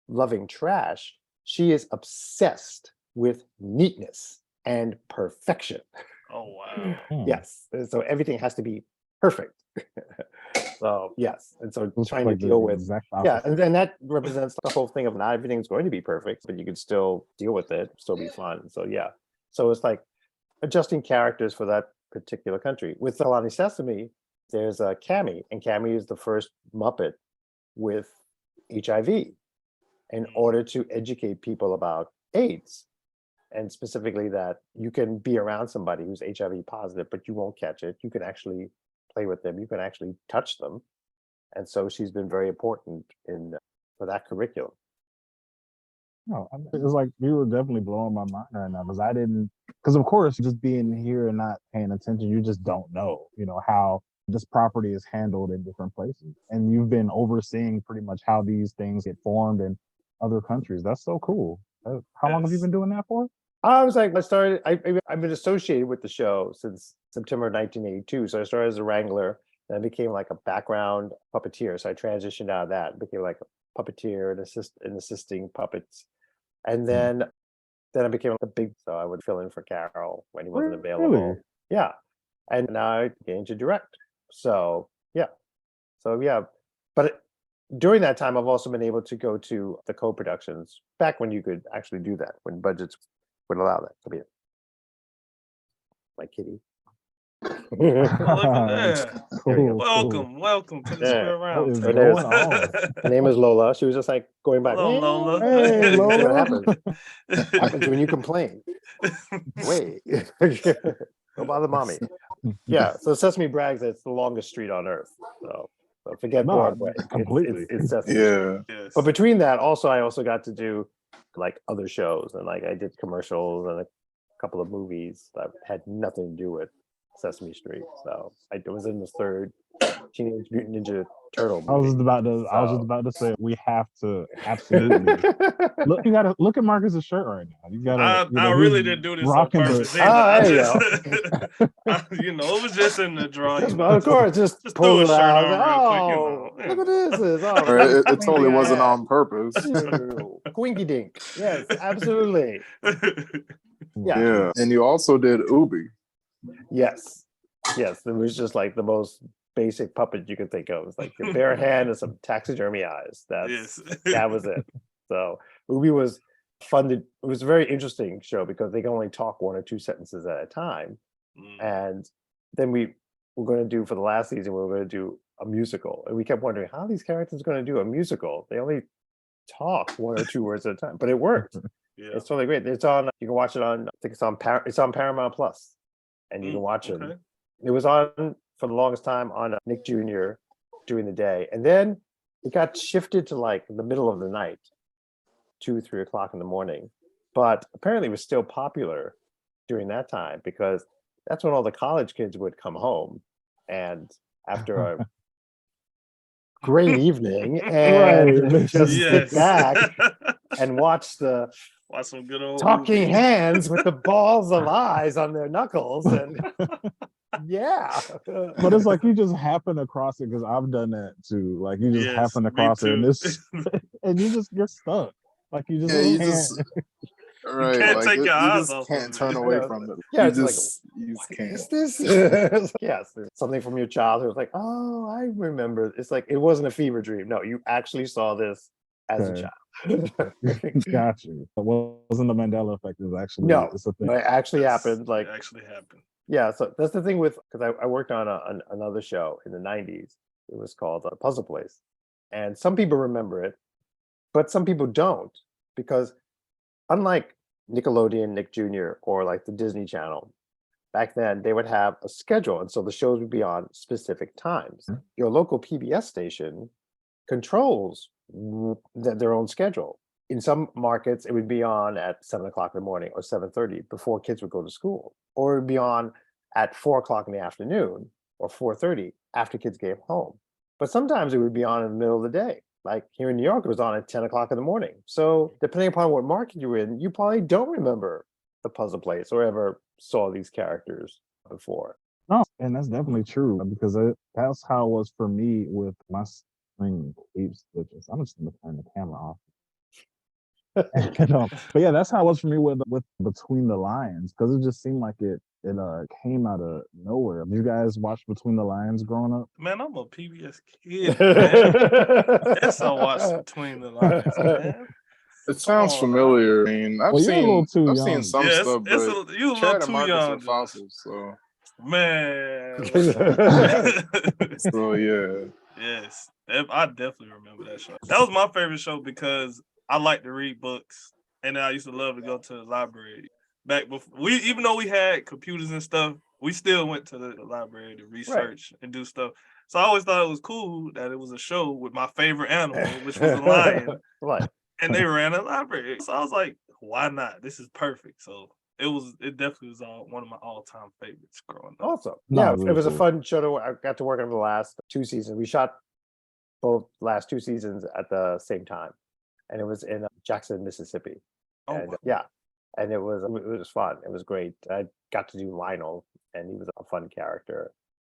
loving trash, she is obsessed with neatness and perfection. Oh wow. Yes. And so everything has to be perfect. So yes. And so It's trying like to the deal with exact yeah, opposite. and then that represents the whole thing of not everything's going to be perfect, but you can still deal with it, still be fun. So yeah. So it's like adjusting characters for that particular country. With Alani Sesame, there's a Cammy, and Cammy is the first Muppet with HIV in order to educate people about AIDS. And specifically that you can be around somebody who's HIV positive, but you won't catch it. You can actually play with them. You can actually touch them. And so she's been very important for that curriculum. No, I mean, it's like you were definitely blowing my mind right now because of course, just being here and not paying attention, you just don't know, how this property is handled in different places. And you've been overseeing pretty much how these things get formed in other countries. That's so cool. How long have you been doing that for? I've been associated with the show since September 1982. So I started as a wrangler, then I became like a background puppeteer. So I transitioned out of that, became like a puppeteer and assisting puppets. And then I became a big, so I would fill in for Carol when he wasn't available. Really? Yeah. And now I began to direct. So yeah. But during that time, I've also been able to go to the co-productions back when you could actually do that, when budgets would allow that. Come here. My kitty. Oh, look at that. There you go. Welcome to the Yeah. Square Round What is Table. going on? Her name is Lola. She was just like going back. Hello, Lola. Hey, What Lola. happens when you complain? Wait. Don't bother mommy. Yeah. So Sesame brags that it's the longest street on earth. So forget No, Broadway. completely. It's Sesame. Yeah. Yes. But between that, I also got to do like other shows, and like I did commercials and a couple of movies that had nothing to do with Sesame Street. So I was in the third Teenage Mutant Ninja Turtle movie. I was just about to say we have to absolutely look. You gotta look at Marcus's shirt right now. You gotta. I really didn't do this on rocking purpose. the- either. It was just in the draw. Of course, just throw pull a it shirt out. on real quick. Look at this. It totally wasn't on purpose. Quinky dink. Yes, absolutely. Yeah. Yeah. And you also did Ubi. Yes. It was just like the most basic puppet you could think of. It's like your bare hand and some taxidermy eyes. That was it. So Ubi was funded. It was a very interesting show because they can only talk one or two sentences at a time. And then we were going to do, for the last season, we were going to do a musical. And we kept wondering how are these characters going to do a musical. They only talk one or two words at a time, but it worked. Yeah. It's totally great. It's on. You can watch it on. I think it's on Paramount Plus, and you can watch it It was on for the longest time on Nick Jr. during the day, and then it got shifted to like the middle of the night, 2-3 o'clock in the morning. But apparently, it was still popular during that time because that's when all the college kids would come home, and after a great evening, and Right. just sit Yes. back and watch the Watch some good old talking movies. hands with the balls of eyes on their knuckles, and yeah. But it's like you just happen across it because I've done that too. Like you just Yes, happen me across it and too. it's and you're stuck. Like you just Yeah, you can't. just right. can't Like take your you eyes just off can't of turn it. away from it. Yeah, you it's like, just what can't. is this? Yes, there's something from your childhood. It's like, oh, I remember. It's like it wasn't a fever dream. No, you actually saw this as a Okay. child. Got you. But wasn't the Mandela effect is actually No, it's a thing. but it actually Yes, happened. Like, it actually happened. yeah, so that's the thing with because I worked on another show in the 90s. It was called Puzzle Place. And some people remember it, but some people don't because unlike Nickelodeon, Nick Jr., or like the Disney Channel, back then they would have a schedule. And so the shows would be on specific times. Your local PBS station controls their own schedule. In some markets, it would be on at 7 o'clock in the morning or 7:30 before kids would go to school, or it would be on at 4 o'clock in the afternoon or 4:30 after kids came home. But sometimes it would be on in the middle of the day. Like here in New York, it was on at 10 o'clock in the morning. So depending upon what market you're in, you probably don't remember the Puzzle Place or ever saw these characters before. No, and that's definitely true because that's how it was for me with my string tape switches. I'm just gonna turn the camera off. But yeah, that's how it was for me with Between the Lions because it just seemed like it came out of nowhere. Did you guys watch Between the Lions growing up? Man, I'm a PBS kid, man. Yes, I watched Between the Lines, man. It sounds Come on now. familiar. I mean, Well, you're a little too I've young. seen some Yeah, stuff, it's but you a little Chad and too Marcus young, are Josh. fossils, so Man. so yeah. Yes, I definitely remember that show. That was my favorite show because I like to read books, and I used to love to go to the library. Back before even though we had computers and stuff, we still went to the library to research and do stuff. So I always thought it was cool that it was a show with my favorite animal, which was a lion, Right. and they ran a library. So I was like, why not? This is perfect. So it definitely was one of my all-time favorites growing up. Awesome. No, Yeah, really it was a cool. fun show. I got to work on the last 2 seasons. We shot both last 2 seasons at the same time, and it was in Jackson, Mississippi. Oh, And wow. yeah, and it was fun. It was great. I got to do Lionel, and he was a fun character.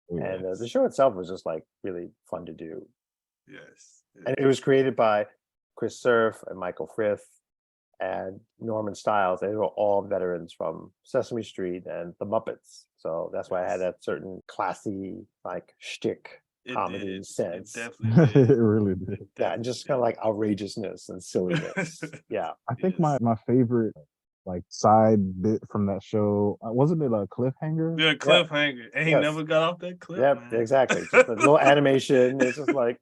And the show itself was just like really fun to do. Yes. And it was created by Chris Surf and Michael Frith and Norman Stiles. They were all veterans from Sesame Street and the Muppets. So that's why I had that certain classy, like shtick comedy It sense. definitely It did. really did. Yeah, and just kind of like outrageousness and silliness. Yeah. I think Yes. my favorite like side bit from that show wasn't it a cliffhanger? Yeah, cliffhanger. And he Yes. never got off that cliff. Yeah, man. exactly. Just a little animation. It's just like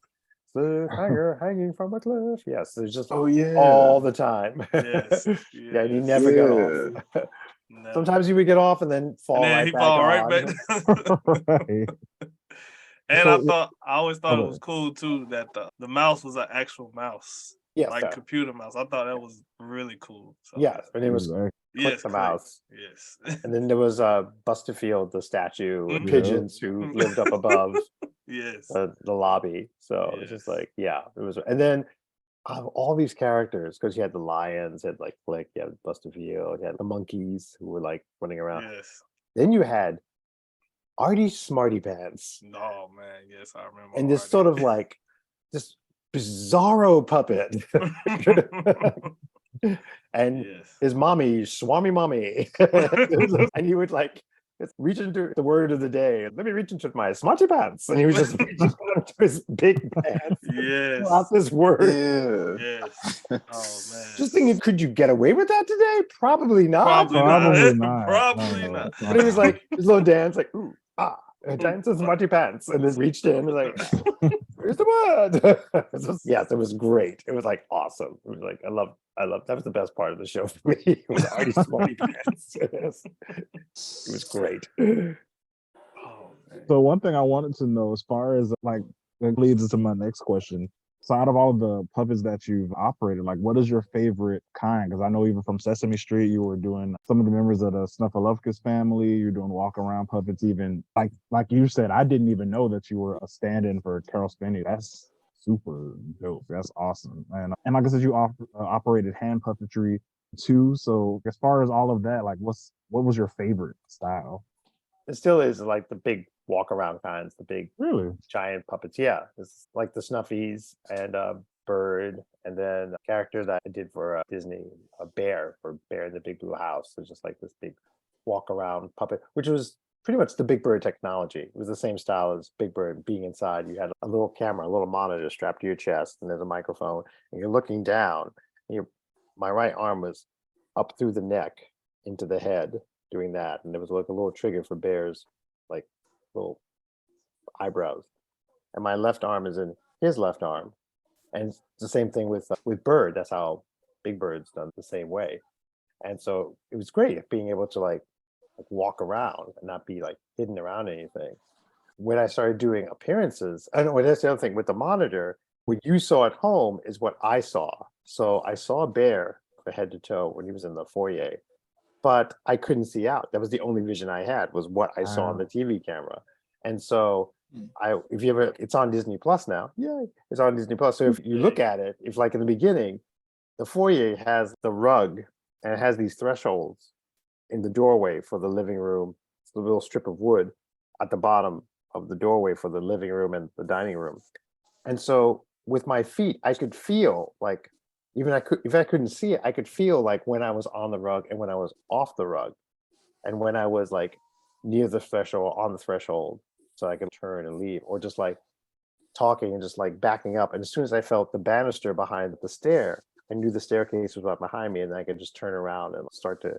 the hanger hanging from a cliff. Yes, there's just Oh yeah. all the time. Yes. Yeah, and he yes. never got off. Never. Sometimes he would get off and then fall and then right he back fall on. right back. Right. And So- I always thought it Okay. was cool too that the mouse was an actual mouse, Yes, like sir. computer mouse. I thought that was really cool. So, Yes, and it was Exactly. click yes, the click. mouse. Yes. And then there was Busterfield, the statue, and Mhm. pigeons who lived up above yes. the lobby. So it's just Yes. like, yeah, it was. And then all these characters, because you had the lions, had like Flick, you had Busterfield, you had the monkeys who were like running around. Yes. Then you had Artie Smarty Pants Oh man, yes, I remember. and this sort of like this bizarro puppet. And yes. his mommy, Swami Mommy. And he would like just reach into the word of the day. Let me reach into my smarty pants. And he was just reaching into his big pants. Yes. Out this word. Yeah. Yes. Oh man. Just thinking, could you get away with that today? Probably not. Probably Probably not. not. Probably No. not. But it was like his little dance, like, ooh, ah, dance in smarty pants. And then reached in and was like, where's the word? Yes, it was great. It was like awesome. It was like, I love that was the best part of the show for me. It was Artie Smarty Pants. Yes. It was great. Oh So one thing I wanted to know, as far as like, that leads into my next question. So out of all the puppets that you've operated, like, what is your favorite kind? Because I know even from Sesame Street, you were doing some of the members of the Snuffleupagus family. You're doing walk around puppets. Even like you said, I didn't even know that you were a stand-in for Carol Spinney. That's super dope. That's awesome. And like I said, you operated hand puppetry too. So as far as all of that, like, what was your favorite style? It still is like the big walk around kinds, the big Really? giant puppets. Yeah, it's like the Snuffies and Bird, and then a character that I did for Disney, a bear for Bear in the Big Blue House. So just like this big walk around puppet, which was pretty much the Big Bird technology. It was the same style as Big Bird. Being inside, you had a little camera, a little monitor strapped to your chest, and there's a microphone, and you're looking down. And my right arm was up through the neck into the head, doing that, and there was like a little trigger for Bear's like little eyebrows, and my left arm is in his left arm, and it's the same thing with Bird. That's how Big Bird's done the same way, and so it was great being able to like walk around and not be like hidden around anything. When I started doing appearances, I know that's the other thing with the monitor. What you saw at home is what I saw. So I saw Bear from head to toe when he was in the foyer, but I couldn't see out. That was the only vision I had, was what I saw on the TV camera. And so if you ever, it's on Disney Plus now. Yeah, it's on Disney Plus. So if you look at it, if like in the beginning, the foyer has the rug and it has these thresholds in the doorway for the living room. It's the little strip of wood at the bottom of the doorway for the living room and the dining room. And so with my feet, I could feel like, if I couldn't see it, I could feel like when I was on the rug and when I was off the rug, and when I was like near the threshold, on the threshold, so I could turn and leave, or just like talking and just like backing up. And as soon as I felt the banister behind the stair, I knew the staircase was right behind me, and I could just turn around and start to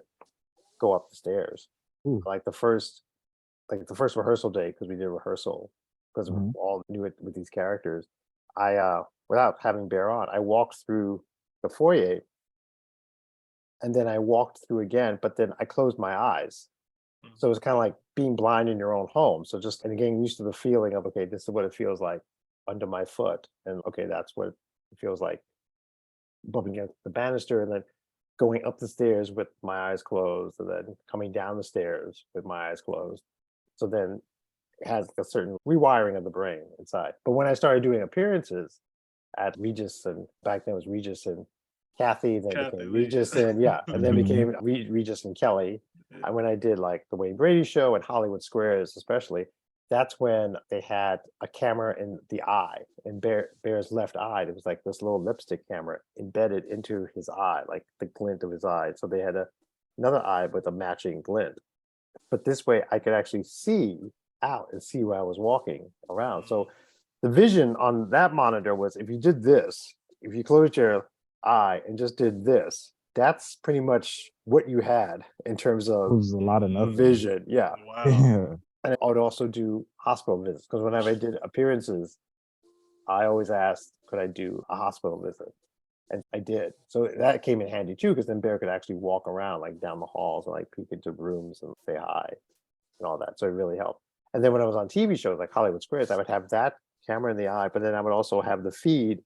go up the stairs. Ooh. Like the first rehearsal day, because we did rehearsal, because we Mhm. all knew it with these characters. I without having Bear on, I walked through the foyer, and then I walked through again, but then I closed my eyes. So it was kind of like being blind in your own home. So just, and getting used to the feeling of, okay, this is what it feels like under my foot. And okay, that's what it feels like bumping against the banister, and then going up the stairs with my eyes closed, and then coming down the stairs with my eyes closed. So then it has a certain rewiring of the brain inside. But when I started doing appearances at Regis, and back then it was Regis and Kathy, then Kathy became Lee, Regis yeah. and and then Mhm. became Regis and Kelly. Yeah. And when I did like the Wayne Brady show and Hollywood Squares, especially, that's when they had a camera in the eye, in Bear's left eye. It was like this little lipstick camera embedded into his eye, like the glint of his eye. So they had another eye with a matching glint. But this way I could actually see out and see where I was walking around. So the vision on that monitor was, if you did this, if you closed your eye and just did this, that's pretty much what you had in terms It of was a lot of nothing. vision. Yeah. Wow. Yeah. And I would also do hospital visits, because whenever I did appearances, I always asked, could I do a hospital visit? And I did. So that came in handy too, because then Bear could actually walk around like down the halls and like peek into rooms and say hi and all that. So it really helped. And then when I was on TV shows like Hollywood Squares, I would have that camera in the eye, but then I would also have the feed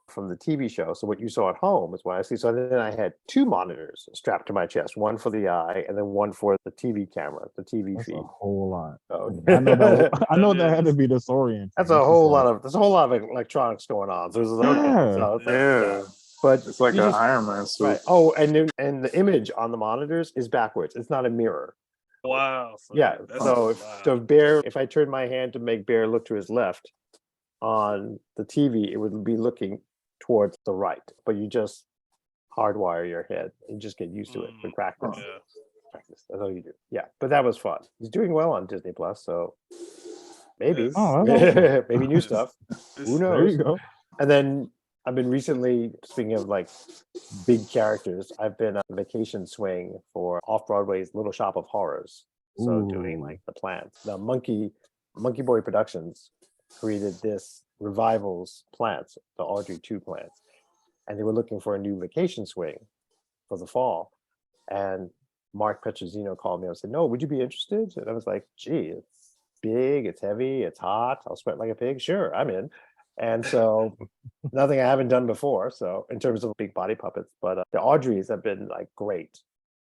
from the TV show. So what you saw at home is what I see. So then I had two monitors strapped to my chest, one for the eye and then one for the TV camera, the TV That's feed. a whole lot. So I know that. I know That that had to is. be disorienting. that's It's a just whole like, lot of electronics going on. So it was like, okay, Yeah. so it's like, Yeah, but it's like you an just Iron Man suit. right. Oh, and the image on the monitors is backwards. It's not a mirror. Wow. So Yeah. that's So wow. if I turned my hand to make Bear look to his left on the TV, it would be looking towards the right. But you just hardwire your head and just get used to it with practice. Yeah. Practice. That's all you do. Yeah. But that was fun. He's doing well on Disney Plus, so maybe. Yes. Oh, that's awesome. Maybe new It's- stuff. Who it's- There knows? you go. And then I've been recently, speaking of like big characters, I've been on vacation swing for Off Broadway's Little Shop of Horrors. So doing Ooh. like the plants. The Monkey Boy Productions created this revivals plants, the Audrey 2 plants. And they were looking for a new vacation swing for the fall. And Mark Petrosino called me and said, "No, would you be interested?" And I was like, "Gee, big, it's heavy, it's hot. I'll sweat like a pig. Sure, I'm in. And so nothing I haven't done before. So in terms of big body puppets, but the Audreys have been like great.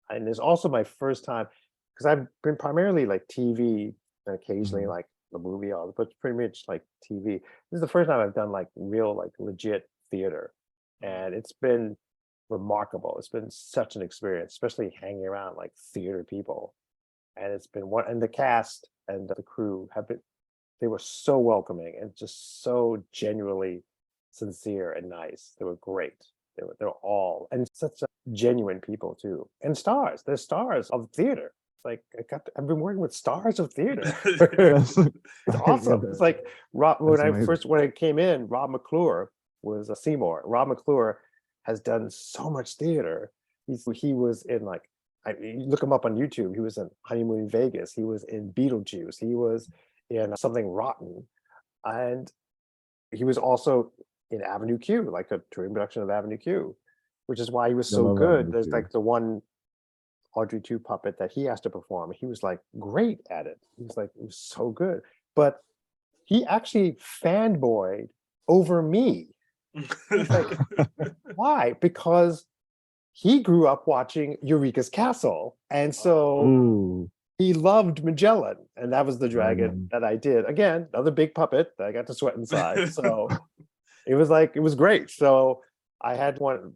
And it's also my first time because I've been primarily like TV and occasionally like the movie, but pretty much like TV. This is the first time I've done like real, like legit theater. And it's been remarkable. It's been such an experience, especially hanging around like theater people. And it's been and the cast and the crew have been, they were so welcoming and just so genuinely sincere and nice. They were great. They're all, and such genuine people too. And stars. They're stars of theater. Like I've been working with stars of theater. It's awesome. It's like when I came in, Rob McClure was a Seymour. Rob McClure has done so much theater. He was in like, you look him up on YouTube. He was in Honeymoon in Vegas. He was in Beetlejuice. He was in Something Rotten, and he was also in Avenue Q, like a touring production of Avenue Q, which is why he was so good. There's like the one Audrey 2 puppet that he has to perform. He was like great at it. He was so good. But he actually fanboyed over me. He's like, why? Because he grew up watching Eureka's Castle. And so he loved Magellan. And that was the dragon that I did. Again, another big puppet that I got to sweat inside. So it was great. So I had one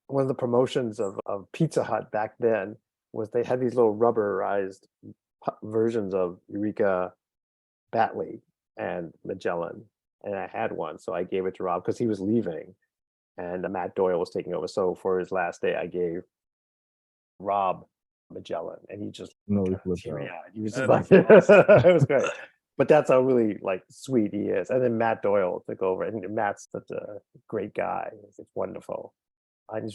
of the promotions of Pizza Hut back then was they had these little rubberized versions of Eureka, Batley, and Magellan. And I had one, so I gave it to Rob because he was leaving and Matt Doyle was taking over. So for his last day, I gave Rob Magellan, and he just he was just like, it was great. But that's how really like sweet he is. And then Matt Doyle took over, and Matt's such a great guy. It's wonderful.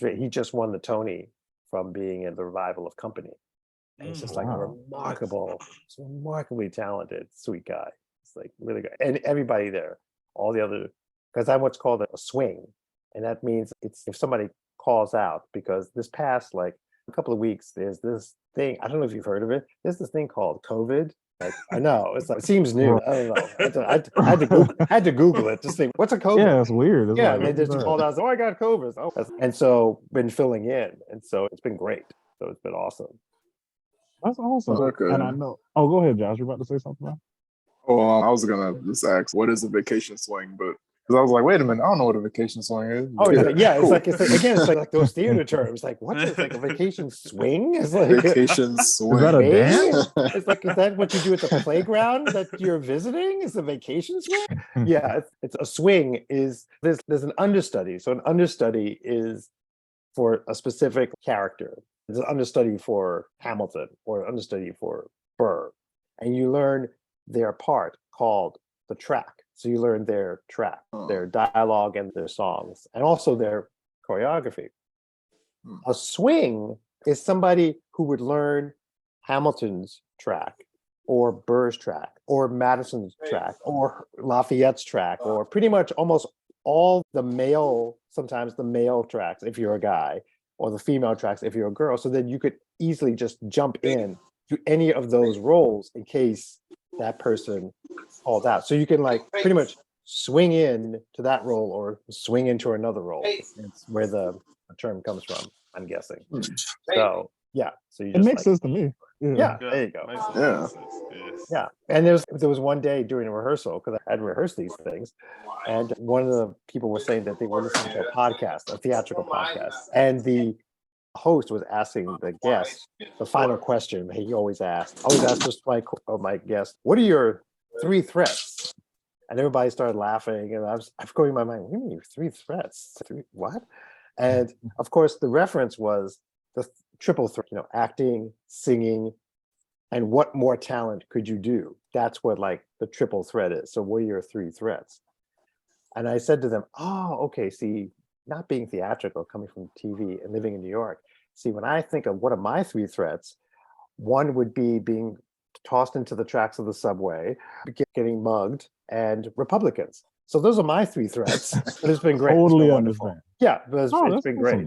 He just won the Tony from being in the revival of Company. And he's just like a remarkably talented, sweet guy. It's like really good. And everybody there, all the other, because I'm what's called a swing. And that means it's if somebody calls out, because this past like a couple of weeks, there's this thing, I don't know if you've heard of it. There's this thing called COVID. Like, I know it seems new. I don't know. I had to Google it. Just think, what's a COVID? Yeah, it's weird. It's and they just called out. I got COVID. And so been filling in, and so it's been great. So it's been awesome. That's awesome. Okay. And I know. Oh, go ahead, Josh. You're about to say something, man? Oh, I was gonna just ask, what is a vacation swing? But because I was like, wait a minute, I don't know what a vacation swing is. Oh yeah, cool. It's like those theater terms. Like, what is like a vacation swing? It's like vacation swing. Is that a dance? It's like, is that what you do at the playground that you're visiting? Is a vacation swing? Yeah, it's a swing. Is there's an understudy. So an understudy is for a specific character. There's an understudy for Hamilton or an understudy for Burr, and you learn their part called the track. So you learn their track, their dialogue and their songs, and also their choreography. A swing is somebody who would learn Hamilton's track or Burr's track or Madison's track or Lafayette's track or pretty much almost all sometimes the male tracks if you're a guy, or the female tracks if you're a girl. So then you could easily just jump in to any of those roles in case that person called out. So you can like pretty much swing in to that role or swing into another role. It's where the term comes from, I'm guessing. So yeah, so you just it makes sense to me. Yeah, there you go. Yeah, and there was one day during a rehearsal, because I had rehearsed these things, and one of the people was saying that they were listening to a podcast, a theatrical podcast, and the host was asking the guest the final question he always asked. I always ask just my guest, what are your 3 threats? And everybody started laughing, and I was going in my mind, what do you mean 3 threats? 3 what? And of course, the reference was the triple threat, acting, singing, and what more talent could you do? That's what like the triple threat is. So what are your 3 threats? And I said to them, oh, okay, see, not being theatrical, coming from TV and living in New York. See, when I think of what are my 3 threats, one would be being tossed into the tracks of the subway, getting mugged, and Republicans. So those are my 3 threats. But it's been great. Totally understand. Yeah, it's been great.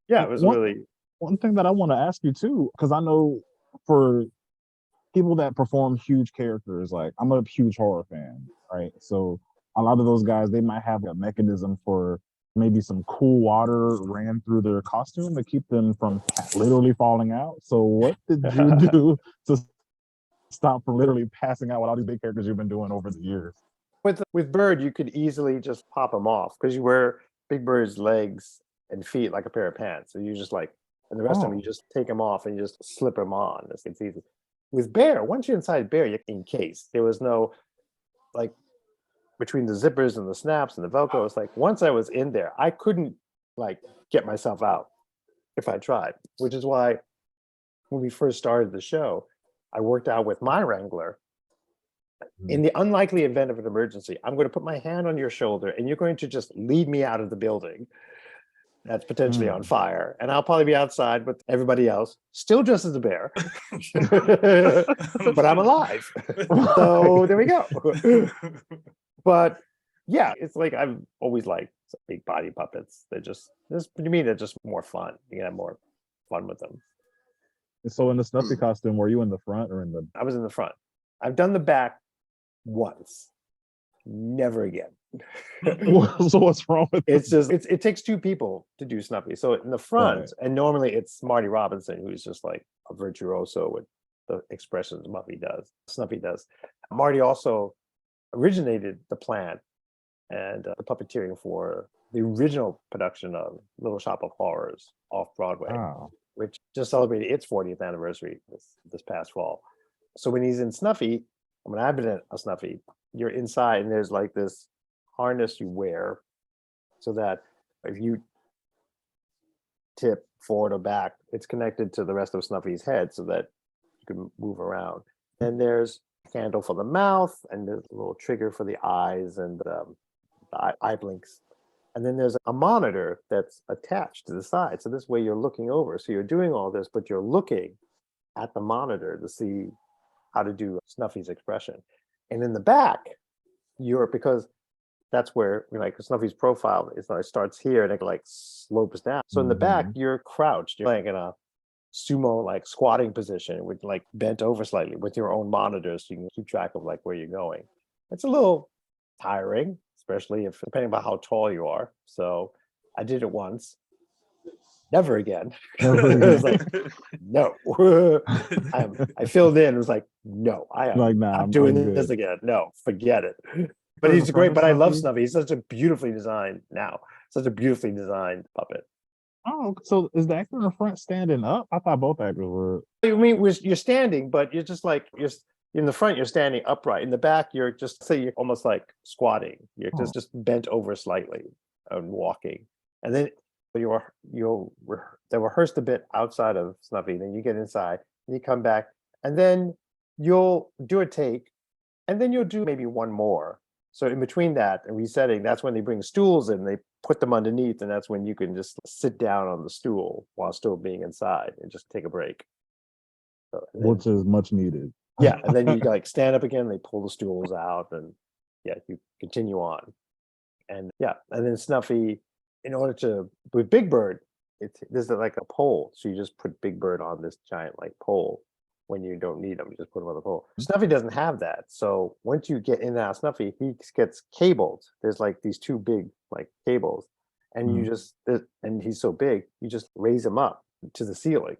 Yeah, it was really. One thing that I want to ask you too, because I know for people that perform huge characters. Like I'm a huge horror fan, right? So a lot of those guys, they might have a mechanism for maybe some cool water ran through their costume to keep them from literally falling out. So what did you do to stop from literally passing out with all these big characters you've been doing over the years? With Bird, you could easily just pop him off because you wear Big Bird's legs and feet like a pair of pants. So you just like, and the rest of them, you just take them off and you just slip them on. It's easy. With Bear, once you're inside Bear, you're encased. There was no, like, between the zippers and the snaps and the Velcro, it's like, once I was in there, I couldn't, like, get myself out if I tried, which is why when we first started the show, I worked out with my Wrangler. In the unlikely event of an emergency, I'm going to put my hand on your shoulder and you're going to just lead me out of the building that's potentially on fire. And I'll probably be outside with everybody else, still dressed as a bear, but I'm alive. So there we go. But yeah, it's like I've always liked big body puppets. They're just, to me, they're just more fun. You can have more fun with them. So in the Snuffy costume, were you in the front or in the? I was in the front. I've done the back once, never again. So what's wrong with It's just it takes two people to do Snuffy. So in the front, Right. and normally it's Marty Robinson, who's just like a virtuoso with the expressions Snuffy does. Marty also originated the plan and the puppeteering for the original production of Little Shop of Horrors off Broadway, which just celebrated its 40th anniversary this past fall. So when he's in Snuffy, when I've been in a Snuffy, you're inside and there's like this harness you wear so that if you tip forward or back, it's connected to the rest of Snuffy's head so that you can move around. And there's a candle for the mouth and there's a little trigger for the eyes and the eye blinks. And then there's a monitor that's attached to the side. So this way you're looking over. So you're doing all this, but you're looking at the monitor to see how to do Snuffy's expression. And in the back, because that's where Snuffy's profile is like starts here and it like slopes down. So in the back, you're crouched. You're like in a sumo like squatting position with like bent over slightly with your own monitors so you can keep track of like where you're going. It's a little tiring, especially depending on how tall you are. So I did it once. Never again. It was like, no. I filled in. It was like, no, I'm not doing this again. No, forget it. But he's great. But I love Snuffy. He's such a beautifully designed puppet. Oh, so is the actor in the front standing up? I thought both actors were. I mean, you're standing, but you're just like you're in the front. You're standing upright. In the back, you're you're almost like squatting. You're just bent over slightly and walking, and then you'll rehearse the bit outside of Snuffy. Then you get inside, and you come back, and then you'll do a take, and then you'll do maybe one more. So in between that and resetting, that's when they bring stools in. They put them underneath, and that's when you can just sit down on the stool while still being inside and just take a break. So, which is much needed. Yeah, and then you like stand up again. They pull the stools out, and yeah, you continue on. And yeah, and then Snuffy, with Big Bird, there's like a pole, so you just put Big Bird on this giant like pole. When you don't need them, you just put them on the pole. Snuffy doesn't have that. So once you get in and out of Snuffy, he gets cabled. There's like these two big like cables. And and he's so big, you just raise him up to the ceiling.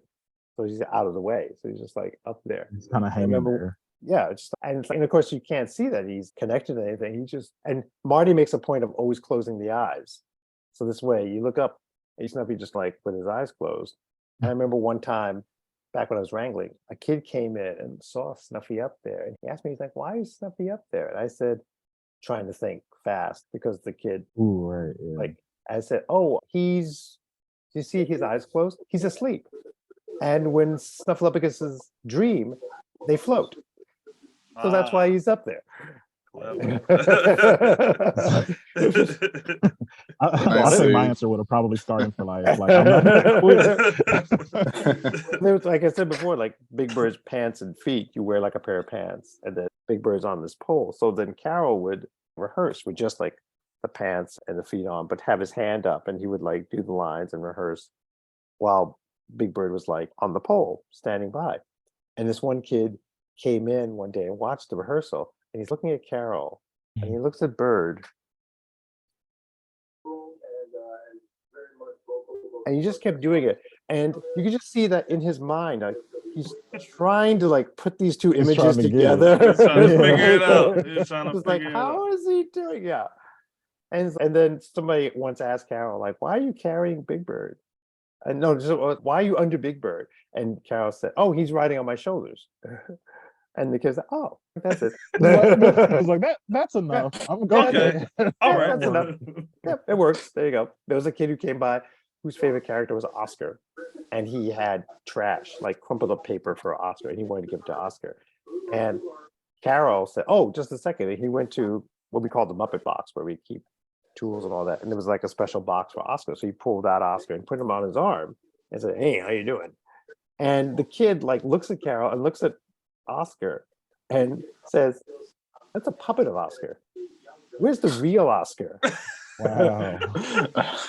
So he's out of the way. So he's just like up there. He's kind of hanging there. Yeah. And of course you can't see that he's connected to anything. And Marty makes a point of always closing the eyes. So this way you look up and Snuffy just like with his eyes closed. And I remember one time, back when I was wrangling, a kid came in and saw Snuffy up there. And he asked me, he's like, why is Snuffy up there? And I said, trying to think fast because the kid, like, I said, oh, you see his eyes closed? He's asleep. And when Snuffleupagus' dream, they float. So that's why he's up there. I think my answer would have probably started for like I said before, like Big Bird's pants and feet, you wear like a pair of pants, and then Big Bird's on this pole. So then Carol would rehearse with just like the pants and the feet on, but have his hand up, and he would like do the lines and rehearse while Big Bird was like on the pole standing by. And this one kid came in one day and watched the rehearsal, and he's looking at Carol, and he looks at Bird, and he just kept doing it, and you could just see that in his mind, like he's trying to like put these two He's images trying to get it. together. He's trying to Yeah. figure it out. He's trying to It's like, figure it out. how is he doing? Yeah. And then somebody once asked Carol, like, why are you carrying Big Bird? And no, just, why are you under Big Bird? And Carol said, oh, he's riding on my shoulders. And the kid's like, oh, that's it. I was like, that's enough. I'm going. Okay. All right. That's enough. Yep, it works. There you go. There was a kid who came by whose favorite character was Oscar, and he had trash, like crumpled up paper for Oscar, and he wanted to give it to Oscar. And Carol said, oh, just a second. And he went to what we call the Muppet box, where we keep tools and all that. And there was like a special box for Oscar. So he pulled out Oscar and put him on his arm and said, hey, how you doing? And the kid like looks at Carol and looks at Oscar and says, that's a puppet of Oscar. Where's the real Oscar? Wow.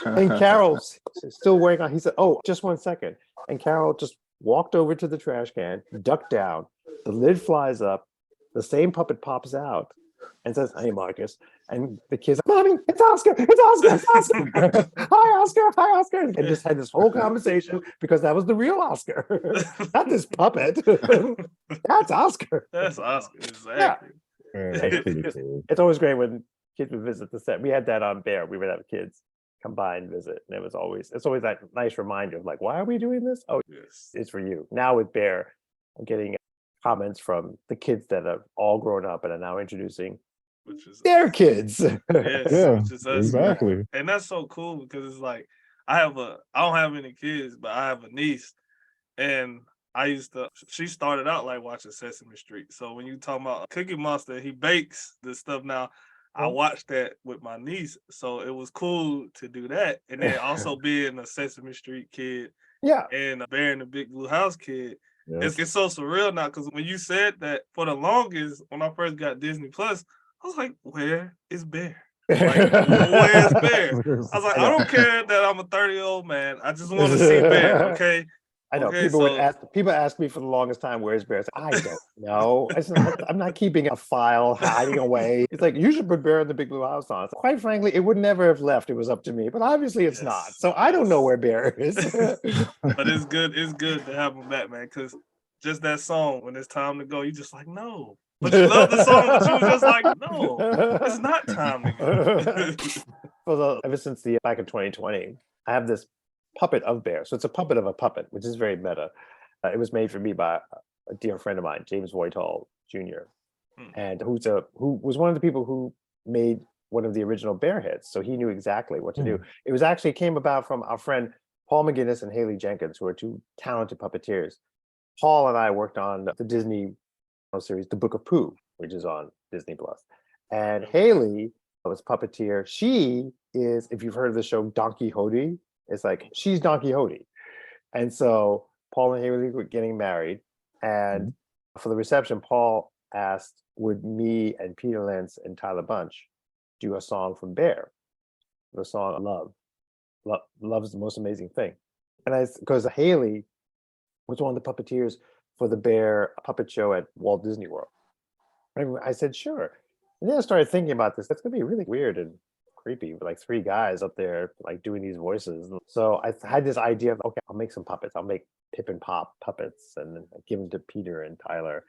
And Carol's still wearing on. He said, oh, just 1 second. And Carol just walked over to the trash can, ducked down, the lid flies up, the same puppet pops out and says, hey, Marcus. And the kid's like, Mommy, it's Oscar, it's Oscar, it's Oscar. Hi, Oscar. And just had this whole conversation because that was the real Oscar. Not this puppet. That's Oscar. That's Oscar. Exactly. Yeah, that's pretty cool. It's always great when kids would visit the set. We had that on Bear. We would have kids come by and visit. And it's always that nice reminder of like, why are we doing this? Oh, Yes. it's for you. Now with Bear, I'm getting comments from the kids that have all grown up and are now introducing Which is their kids. yes, Yeah, which is us, exactly. and that's so cool because it's like I don't have any kids, but I have a niece, and she started out like watching Sesame Street. So when you talk about Cookie Monster, he bakes this stuff now. I watched that with my niece, so it was cool to do that, and then also being a Sesame Street kid, Yeah, and a Bear in the Big Blue House kid. Yeah. It's so surreal now because when you said that for the longest, when I first got Disney Plus, I was like, where is Bear? Like, where's Bear? I was like, I don't care that I'm a 30-year-old man. I just want to see Bear, okay? I know. Okay, People ask me for the longest time, where's Bear? I don't know. I'm not keeping a file, hiding away. It's like, you should put Bear in the Big Blue House on. So quite frankly, it would never have left. It was up to me. But obviously it's not. So I don't know where Bear is. But it's good to have him back, man, because just that song, when it's time to go, you just like, no. But you love the song, but you was just like, no, it's not time to go. Ever since back in 2020, I have this puppet of Bear. So it's a puppet of a puppet, which is very meta. It was made for me by a dear friend of mine, James Voightal Jr., and who was one of the people who made one of the original Bear hits. So he knew exactly what to do. It came about from our friend Paul McGinnis and Haley Jenkins, who are two talented puppeteers. Paul and I worked on the Disney series, The Book of Pooh, which is on Disney Plus. And Haley was puppeteer. She is, if you've heard of the show Don Quixote, it's like she's Don Quixote. And so Paul and Haley were getting married. And for the reception, Paul asked, would me and Peter Lentz and Tyler Bunch do a song from Bear? The song Love. Love is the most amazing thing. And because Haley was one of the puppeteers for the Bear puppet show at Walt Disney World. And I said, sure. And then I started thinking about this. That's going to be really weird and creepy, like three guys up there like doing these voices. So I had this idea of, okay, I'll make some puppets. I'll make Pip and Pop puppets and then give them to Peter and Tyler.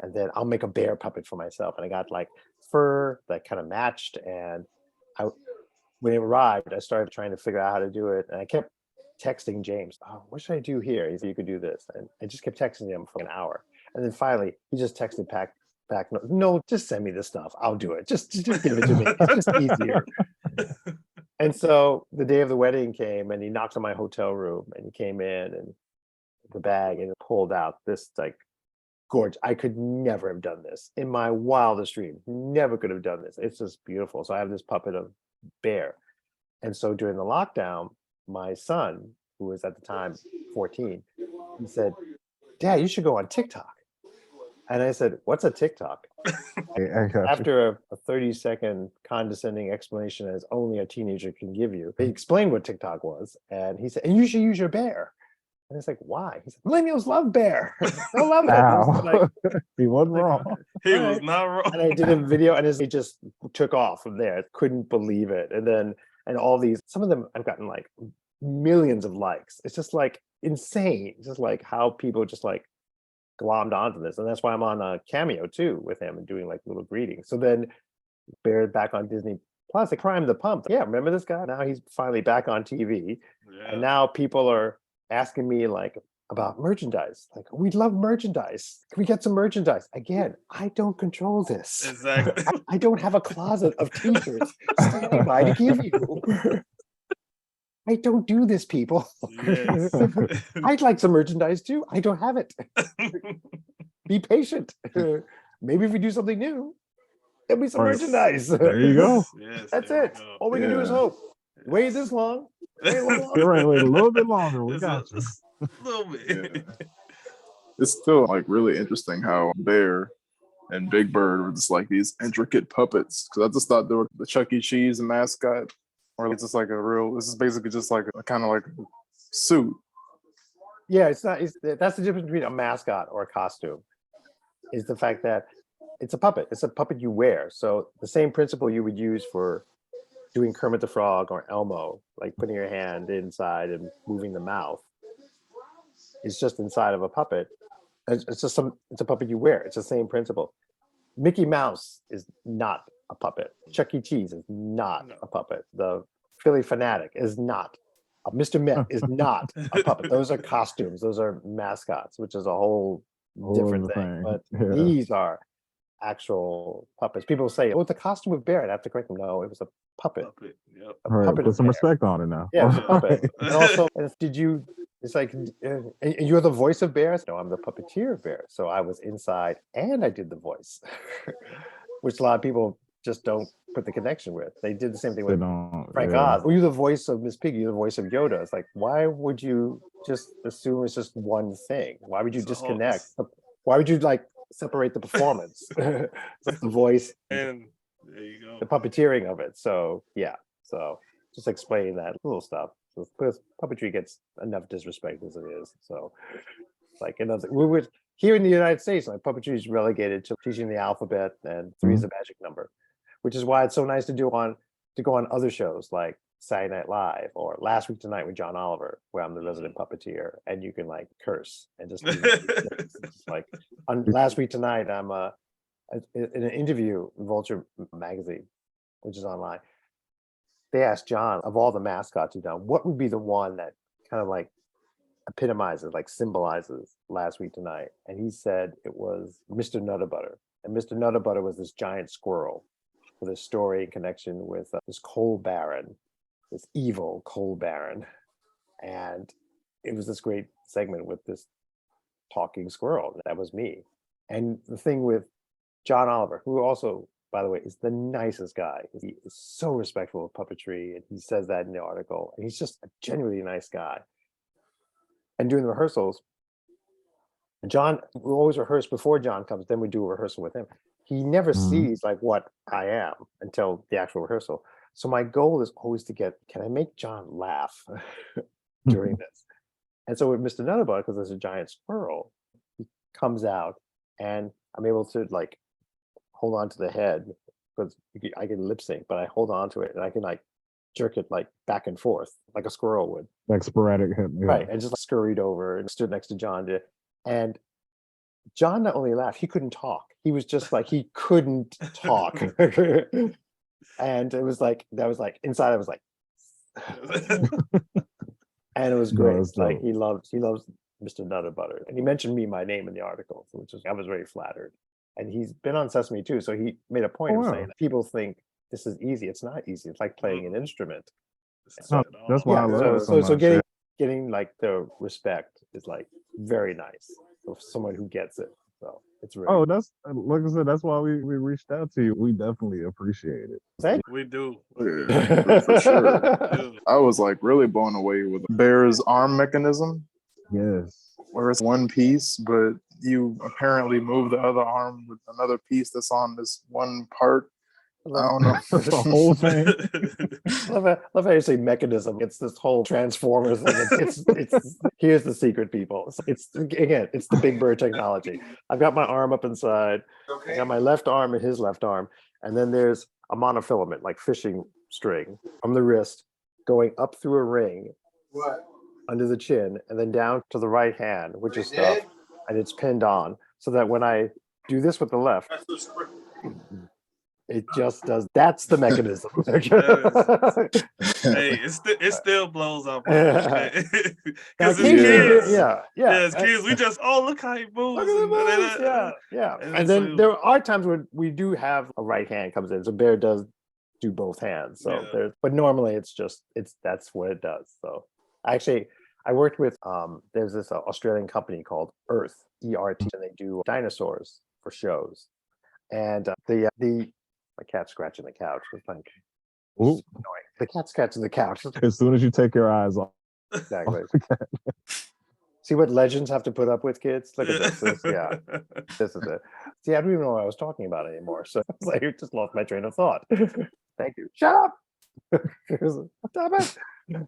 And then I'll make a bear puppet for myself. And I got like fur that kind of matched. And when it arrived, I started trying to figure out how to do it. And I kept texting James, oh, what should I do here? He said, you could do this. And I just kept texting him for an hour. And then finally, he just texted back, no, just send me the stuff. I'll do it. Just give it to me. It's just easier. And so the day of the wedding came and he knocked on my hotel room and he came in and the bag and pulled out this like gorgeous. I could never have done this in my wildest dreams. Never could have done this. It's just beautiful. So I have this puppet of Bear. And so during the lockdown, my son, who was at the time 14, he said, Dad, you should go on TikTok. And I said, what's a TikTok? After a 30-second condescending explanation as only a teenager can give you, he explained what TikTok was. And he said, and you should use your bear. And it's like, why? He's like, millennials love bear. They'll love it. Ow. Like, He wasn't wrong. He all was right. not wrong. And I did a video, and it just took off from there. Couldn't believe it. And all these, some of them I've gotten like millions of likes. It's just like insane. It's just like how people just like glommed onto this. And that's why I'm on a Cameo too with him and doing like little greetings. So then Bear back on Disney Plus, they primed the pump. Yeah, remember this guy? Now he's finally back on TV. Yeah. And now people are asking me like about merchandise. Like, we love merchandise. Can we get some merchandise? Again, I don't control this. Exactly. I don't have a closet of t-shirts standing by to give you. I don't do this, people. Yes. I'd like some merchandise too. I don't have it. Be patient. Maybe if we do something new, there'll be some Right. merchandise. There you go. Yes, That's there we it. go. All we can do is Yeah. hope. Wait this long. Wait a little You're longer. right. Wait a little bit longer. We Just got you. just a little bit. Yeah. It's still like really interesting how Bear and Big Bird were just like these intricate puppets. Because I just thought they were the Chuck E. Cheese mascot, or it's just like a real. This is basically just like a kind of like suit. Yeah, it's not. That's the difference between a mascot or a costume. Is the fact that it's a puppet. It's a puppet you wear. So the same principle you would use for doing Kermit the Frog or Elmo, like putting your hand inside and moving the mouth, is just inside of a puppet. It's a puppet you wear. It's the same principle. Mickey Mouse is not a puppet. Chuck E. Cheese is not a puppet. The Philly Fanatic is not. Mr. Met is not a puppet. Those are costumes. Those are mascots, which is a whole different thing. But Yeah. these are actual puppets. People say, "Oh, it's a costume of Bear." I have to correct them. No, it was a puppet. Puppet, yep. A All right, puppet put of some Bear. respect on it now. Yeah, it was a All puppet. right. And also, did you? It's like, and you're the voice of Bear. No, I'm the puppeteer of Bear. So I was inside and I did the voice, which a lot of people just don't put the connection with. They did the same thing They with don't. Frank yeah. Oz. Were you the voice of Miss Piggy? You're the voice of Yoda. It's like, why would you just assume it's just one thing? Why would you It's a disconnect? hoax. Why would you like separate the performance? It's like the voice, And there you go. the puppeteering of it. So yeah. So just explaining that little stuff. So, because puppetry gets enough disrespect as it is. So like another, we would here in the United States, like puppetry is relegated to teaching the alphabet, and 3 is a magic number, which is why it's so nice to go on other shows like Saturday Night Live or Last Week Tonight with John Oliver, where I'm the resident puppeteer, and you can like curse and just do just like on Last Week Tonight, I'm in an interview in Vulture magazine, which is online. They asked John, of all the mascots you've done, what would be the one that kind of like epitomizes, like symbolizes Last Week Tonight? And he said it was Mr. Nuttabutter. And Mr. Nuttabutter was this giant squirrel with a story in connection with this coal baron, this evil coal baron. And it was this great segment with this talking squirrel. That was me. And the thing with John Oliver, who also, by the way, is the nicest guy. He is so respectful of puppetry, and he says that in the article. And he's just a genuinely nice guy. And during the rehearsals, John, we always rehearse before John comes, then we do a rehearsal with him. He never sees like what I am until the actual rehearsal. So my goal is always to get, can I make John laugh during this? And so with Mr. Nuttabutter, because there's a giant squirrel, he comes out and I'm able to like hold on to the head because I can lip sync, but I hold on to it and I can like jerk it like back and forth like a squirrel would. Like sporadic hit. Yeah. Right. And just like, scurried over and stood next to John. And John not only laughed, he couldn't talk. He was just like, he couldn't talk. And it was like, that was like, inside I was like, and it was No, great. that's Like dope. he loves Mr. Nuttabutter. And he mentioned my name in the article, which was, I was very flattered. And he's been on Sesame too. So he made a point Oh, of wow. saying that people think this is easy. It's not easy. It's like playing an instrument. No, that's why I love it so So much. getting like the respect is like very nice for someone who gets it. So it's really Oh, that's like I said. That's why we reached out to you. We definitely appreciate it. thank We do. Yeah, for sure. We do. I was like really blown away with Bear's arm mechanism, Yes. where it's one piece, but you apparently move the other arm with another piece that's on this one part. I don't know. The whole thing. Love how you say mechanism. It's this whole Transformers thing. It's here's the secret, people. It's the Big Bird technology. I've got my arm up inside. I got my left arm and his left arm, and then there's a monofilament, like fishing string, from the wrist, going up through a ring, under the chin, and then down to the right hand, which is stuff, and it's pinned on, so that when I do this with the left, it just does. That's the mechanism. Hey, it still blows up. Because as Occasionally, kids, as kids, we just look how he moves. Yeah. And And then there are times when we do have a right hand comes in. So Bear does do both hands. So but normally that's what it does. So actually, I worked with there's this Australian company called Earth, ERT, and they do dinosaurs for shows. And my cat's scratching the couch. It's like annoying. The cat's scratching the couch. As soon as you take your eyes off. Exactly. See what legends have to put up with, kids? Look at this. This is it. See, I don't even know what I was talking about anymore. So it's like I just lost my train of thought. Thank you. Shut up. Stop it.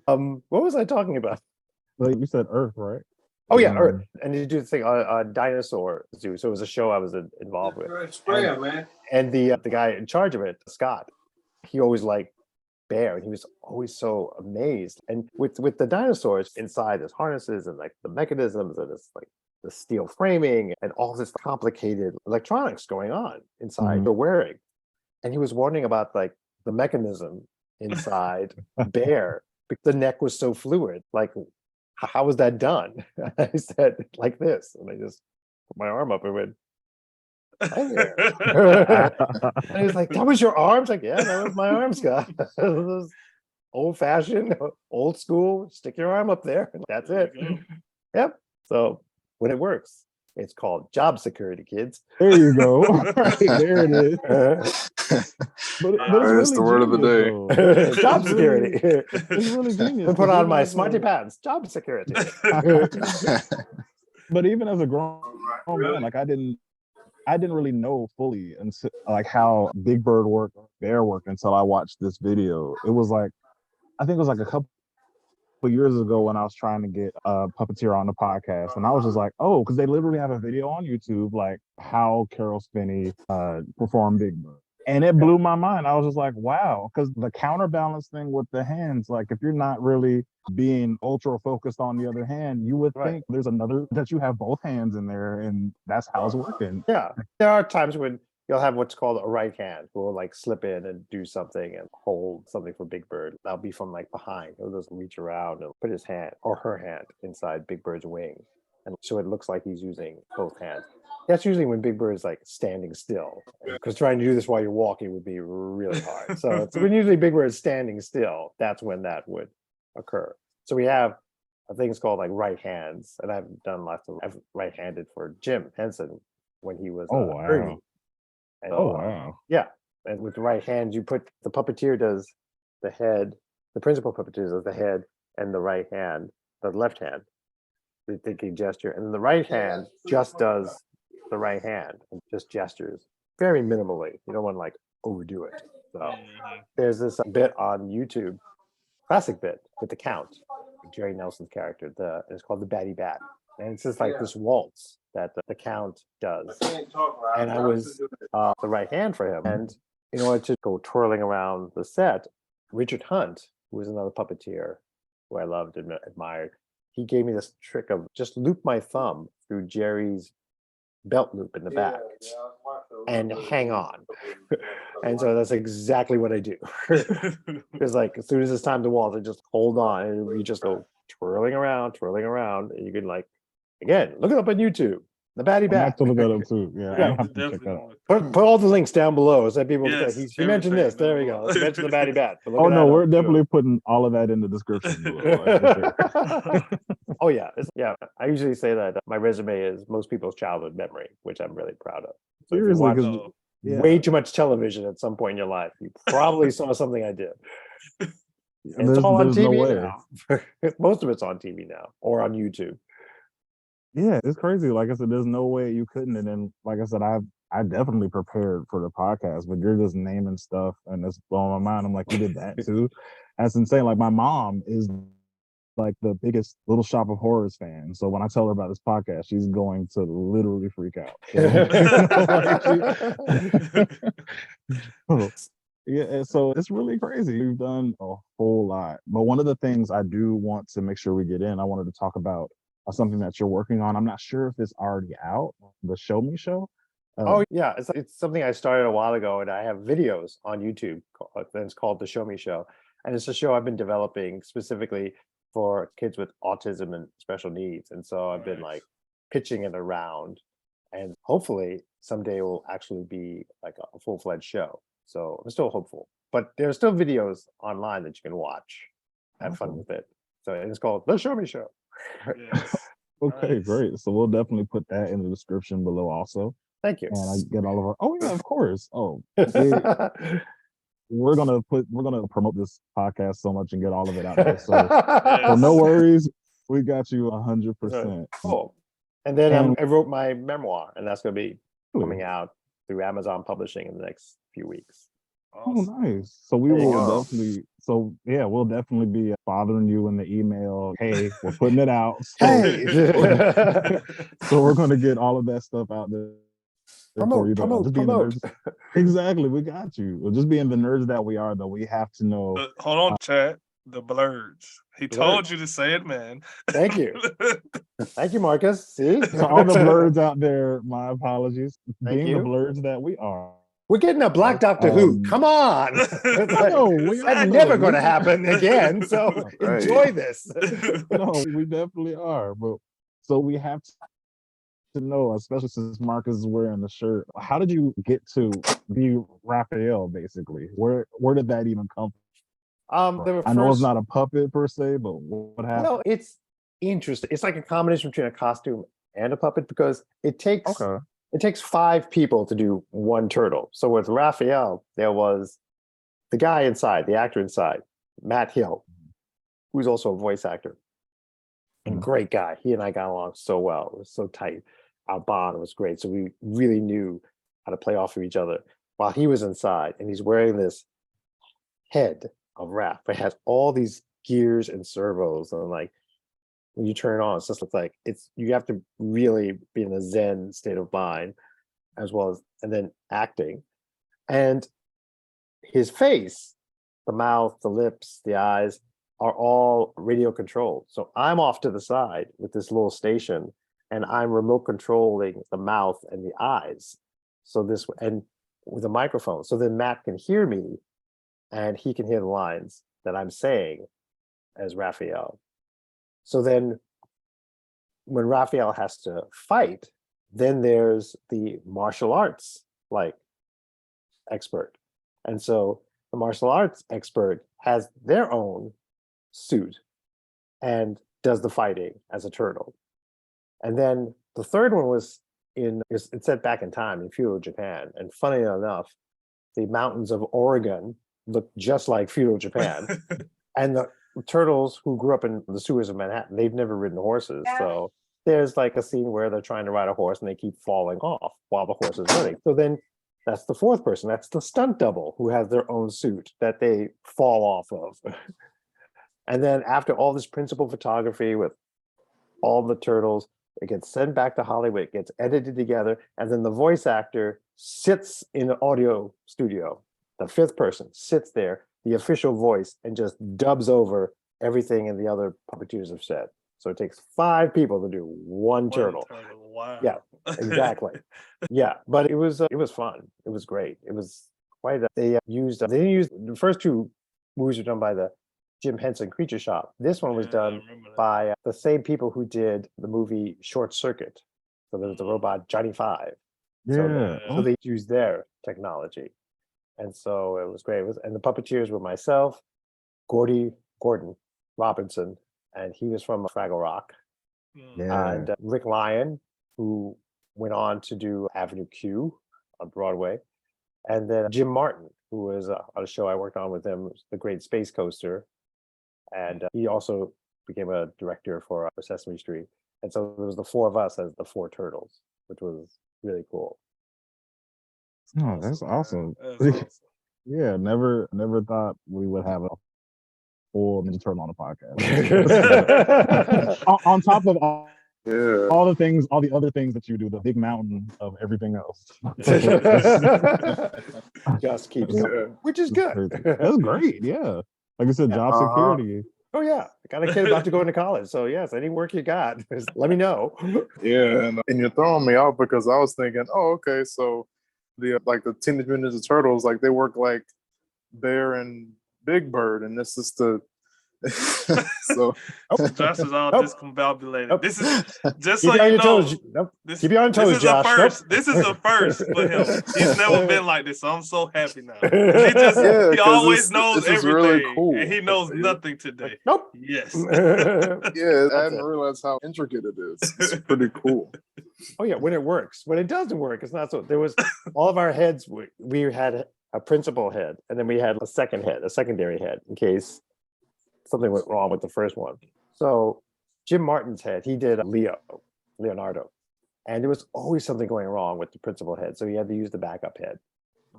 What was I talking about? Like you said Earth, right? Oh yeah, Earth. And you do the thing on Dinosaur Zoo. So it was a show I was involved with. And the guy in charge of it, Scott, he always liked Bear, and he was always so amazed. And with the dinosaurs inside, there's harnesses and like the mechanisms, and it's like the steel framing and all this complicated electronics going on inside you're wearing. And he was wondering about like the mechanism inside Bear, because the neck was so fluid. Like, how was that done? I said, like this. And I just put my arm up and went, hi there. And he was like, that was your arms? Like, yeah, that was my arm, Scott. Old fashioned, old school, stick your arm up there. That's it. Yep. So when it works, it's called job security, kids. There you go. There it is. But it's That's the word of the day. Job security. It's really genius. I put on my smarty pants. Job security. But even as a grown man, like I didn't really know fully until like how Big Bird worked, Bear worked, until I watched this video. It was like, I think it was like a couple years ago when I was trying to get Puppeteer on the podcast, and I was just like, oh, because they literally have a video on YouTube like how Carol Spinney performed Big Bird. And it blew my mind. I was just like, wow, because the counterbalance thing with the hands, like if you're not really being ultra focused on the other hand, you would think there's another, that you have both hands in there, and that's how it's working. Yeah. There are times when you'll have what's called a right hand who will like slip in and do something and hold something for Big Bird. That'll be from like behind. He'll just reach around and put his hand or her hand inside Big Bird's wing. And so it looks like he's using both hands. That's usually when Big Bird is like standing still, because trying to do this while you're walking would be really hard. So it's when usually Big Bird is standing still, that's when that would occur. So we have things called like right hands, and I've done lots of right-handed for Jim Henson when he was Ernie. And, wow. Yeah, and with the right hand, you put the puppeteer does the head, the principal puppeteer does the head and the right hand, the left hand, the thinking gesture, and the right hand just does the right hand and just gestures very minimally. You don't want to like overdo it. So there's this bit on YouTube, classic bit with the Count, Jerry Nelson's character. It's called the Batty Bat, and it's just like this waltz that the Count does. And I was the right hand for him, and in order to go twirling around the set, Richard Hunt, who was another puppeteer who I loved and admired, he gave me this trick of just loop my thumb through Jerry's belt loop in the back and hang on. And so that's exactly what I do. It's like as soon as it's time to waltz, I just hold on and you just go twirling around, and you can like, again, look it up on YouTube. The Batty Bat. I have to look that up too. Yeah, I have to check that out. Put all the links down below so that people he mentioned this. There we go. He mentioned the Batty Bat. Oh no, we're definitely putting all of that in the description below. Oh yeah. I usually say that my resume is most people's childhood memory, which I'm really proud of. So seriously, if you watch way too much television at some point in your life, you probably saw something I did. And it's all on TV now. Most of it's on TV now or on YouTube. Yeah, it's crazy. Like I said, there's no way you couldn't. And then, like I said, I definitely prepared for the podcast, but you're just naming stuff and it's blowing my mind. I'm like, you did that too? That's insane. Like my mom is like the biggest Little Shop of Horrors fan. So when I tell her about this podcast, she's going to literally freak out. So, yeah, so it's really crazy. We've done a whole lot. But one of the things I do want to make sure we get in, I wanted to talk about something that you're working on. I'm not sure if it's already out, the Show Me Show. Oh yeah, it's something I started a while ago, and I have videos on YouTube. It's called the Show Me Show, and it's a show I've been developing specifically for kids with autism and special needs. And so I've been like pitching it around, and hopefully someday it will actually be like a full-fledged show. So I'm still hopeful, but there's still videos online that you can watch. Have fun with it. So it's called the Show Me Show. Yes. Okay, Nice. Great. So we'll definitely put that in the description below also. Thank you. And I get all of our, oh yeah, of course. Oh, we're gonna promote this podcast so much and get all of it out there. So Yes. no worries. We got you 100%. Cool. And then I wrote my memoir, and that's going to be coming Ooh. out through Amazon Publishing in the next few weeks. Oh, nice. So we There you will go. definitely. So yeah, we'll definitely be bothering you in the email. Hey, we're putting it out. So, Hey, so we're gonna get all of that stuff out there. for you to just being the promote. nerds. Exactly, we got you. Well, just being the nerds that we are, though, we have to know. Hold on, chat. The blurs. He told you to say it, man. Thank you. Thank you, Marcus. See? So all the blurs out there, my apologies. Thank Being you. the blurs that we are. We're getting a Black Doctor Who. Come on. That's never going to happen again. So enjoy this. No, we definitely are. But so we have to know, especially since Marcus is wearing the shirt, how did you get to be Raphael, basically? Where did that even come from? I know it's not a puppet per se, but what happened? Well, it's interesting. It's like a combination between a costume and a puppet because it takes 5 people to do one turtle. So with Raphael, there was the guy inside, the actor inside, Matt Hill, who's also a voice actor. A great guy. He and I got along so well. It was so tight. Our bond was great. So we really knew how to play off of each other while he was inside. And he's wearing this head of Raph. It has all these gears and servos. And like when you turn it on, it's just like you have to really be in a Zen state of mind as well as, and then acting. And his face, the mouth, the lips, the eyes are all radio controlled. So I'm off to the side with this little station and I'm remote controlling the mouth and the eyes. So this, and with a microphone. So then Matt can hear me and he can hear the lines that I'm saying as Raphael. So then when Raphael has to fight, then there's the martial arts like expert. And so the martial arts expert has their own suit and does the fighting as a turtle. And then the third one was it's set back in time in feudal Japan. And funny enough, the mountains of Oregon look just like feudal Japan. And the turtles who grew up in the sewers of Manhattan, they've never ridden horses. So there's like a scene where they're trying to ride a horse and they keep falling off while the horse is running. So then that's the fourth person. That's the stunt double who has their own suit that they fall off of. And then after all this principal photography with all the turtles, it gets sent back to Hollywood, it gets edited together, and then the voice actor sits in an audio studio. The fifth person sits there, the official voice, and just dubs over everything and the other puppeteers have said. So it takes 5 people to do one turtle. Wow. Yeah, exactly. Yeah, but it was fun. It was great. It was quite. They used the first 2 movies were done by the Jim Henson Creature Shop. This one was done by the same people who did the movie Short Circuit. So there was the robot Johnny Five. Yeah. So they used their technology, and so it was great. And the puppeteers were myself, Gordon Robinson, and he was from Fraggle Rock, and Rick Lyon, who went on to do Avenue Q on Broadway, and then Jim Martin, who was on a show I worked on with him, The Great Space Coaster, and he also became a director for Sesame Street. And so there was the 4 of us as the 4 turtles, which was really cool. Oh, that's awesome. That's awesome. Yeah, never thought we would have a full Ninja Turtle on a podcast. On top of Yeah. all the things, all the other things that you do, the big mountain of everything else. Just keeps Yeah. coming, which is It's good. crazy. That's great. Yeah. Like I said, Yeah. job security. Oh yeah, I got a kid about to go into college, so yes, any work you got, just let me know. Yeah, and you're throwing me off because I was thinking, oh, okay, so the Teenage Mutant Ninja Turtles, like they work like Bear and Big Bird, and this is the so Josh is all Nope. discombobulated. Nope. This is just Keep so you on you your know. toes. Nope. This, Keep you on your toes, this is Josh. a first. Nope. This is a first for him. He's never been like this, so I'm so happy now. He Yeah, he 'cause always this knows is everything, really cool. and he knows Yeah. nothing today. Nope. Yes. Yeah, I hadn't it. realized how intricate it is. It's pretty cool. Oh yeah, when it works. When it doesn't work, it's not so. There was all of our heads. We had a principal head, and then we had a second head, a secondary head, in case something went wrong with the first one. So Jim Martin's head, he did Leonardo, and there was always something going wrong with the principal head, so he had to use the backup head.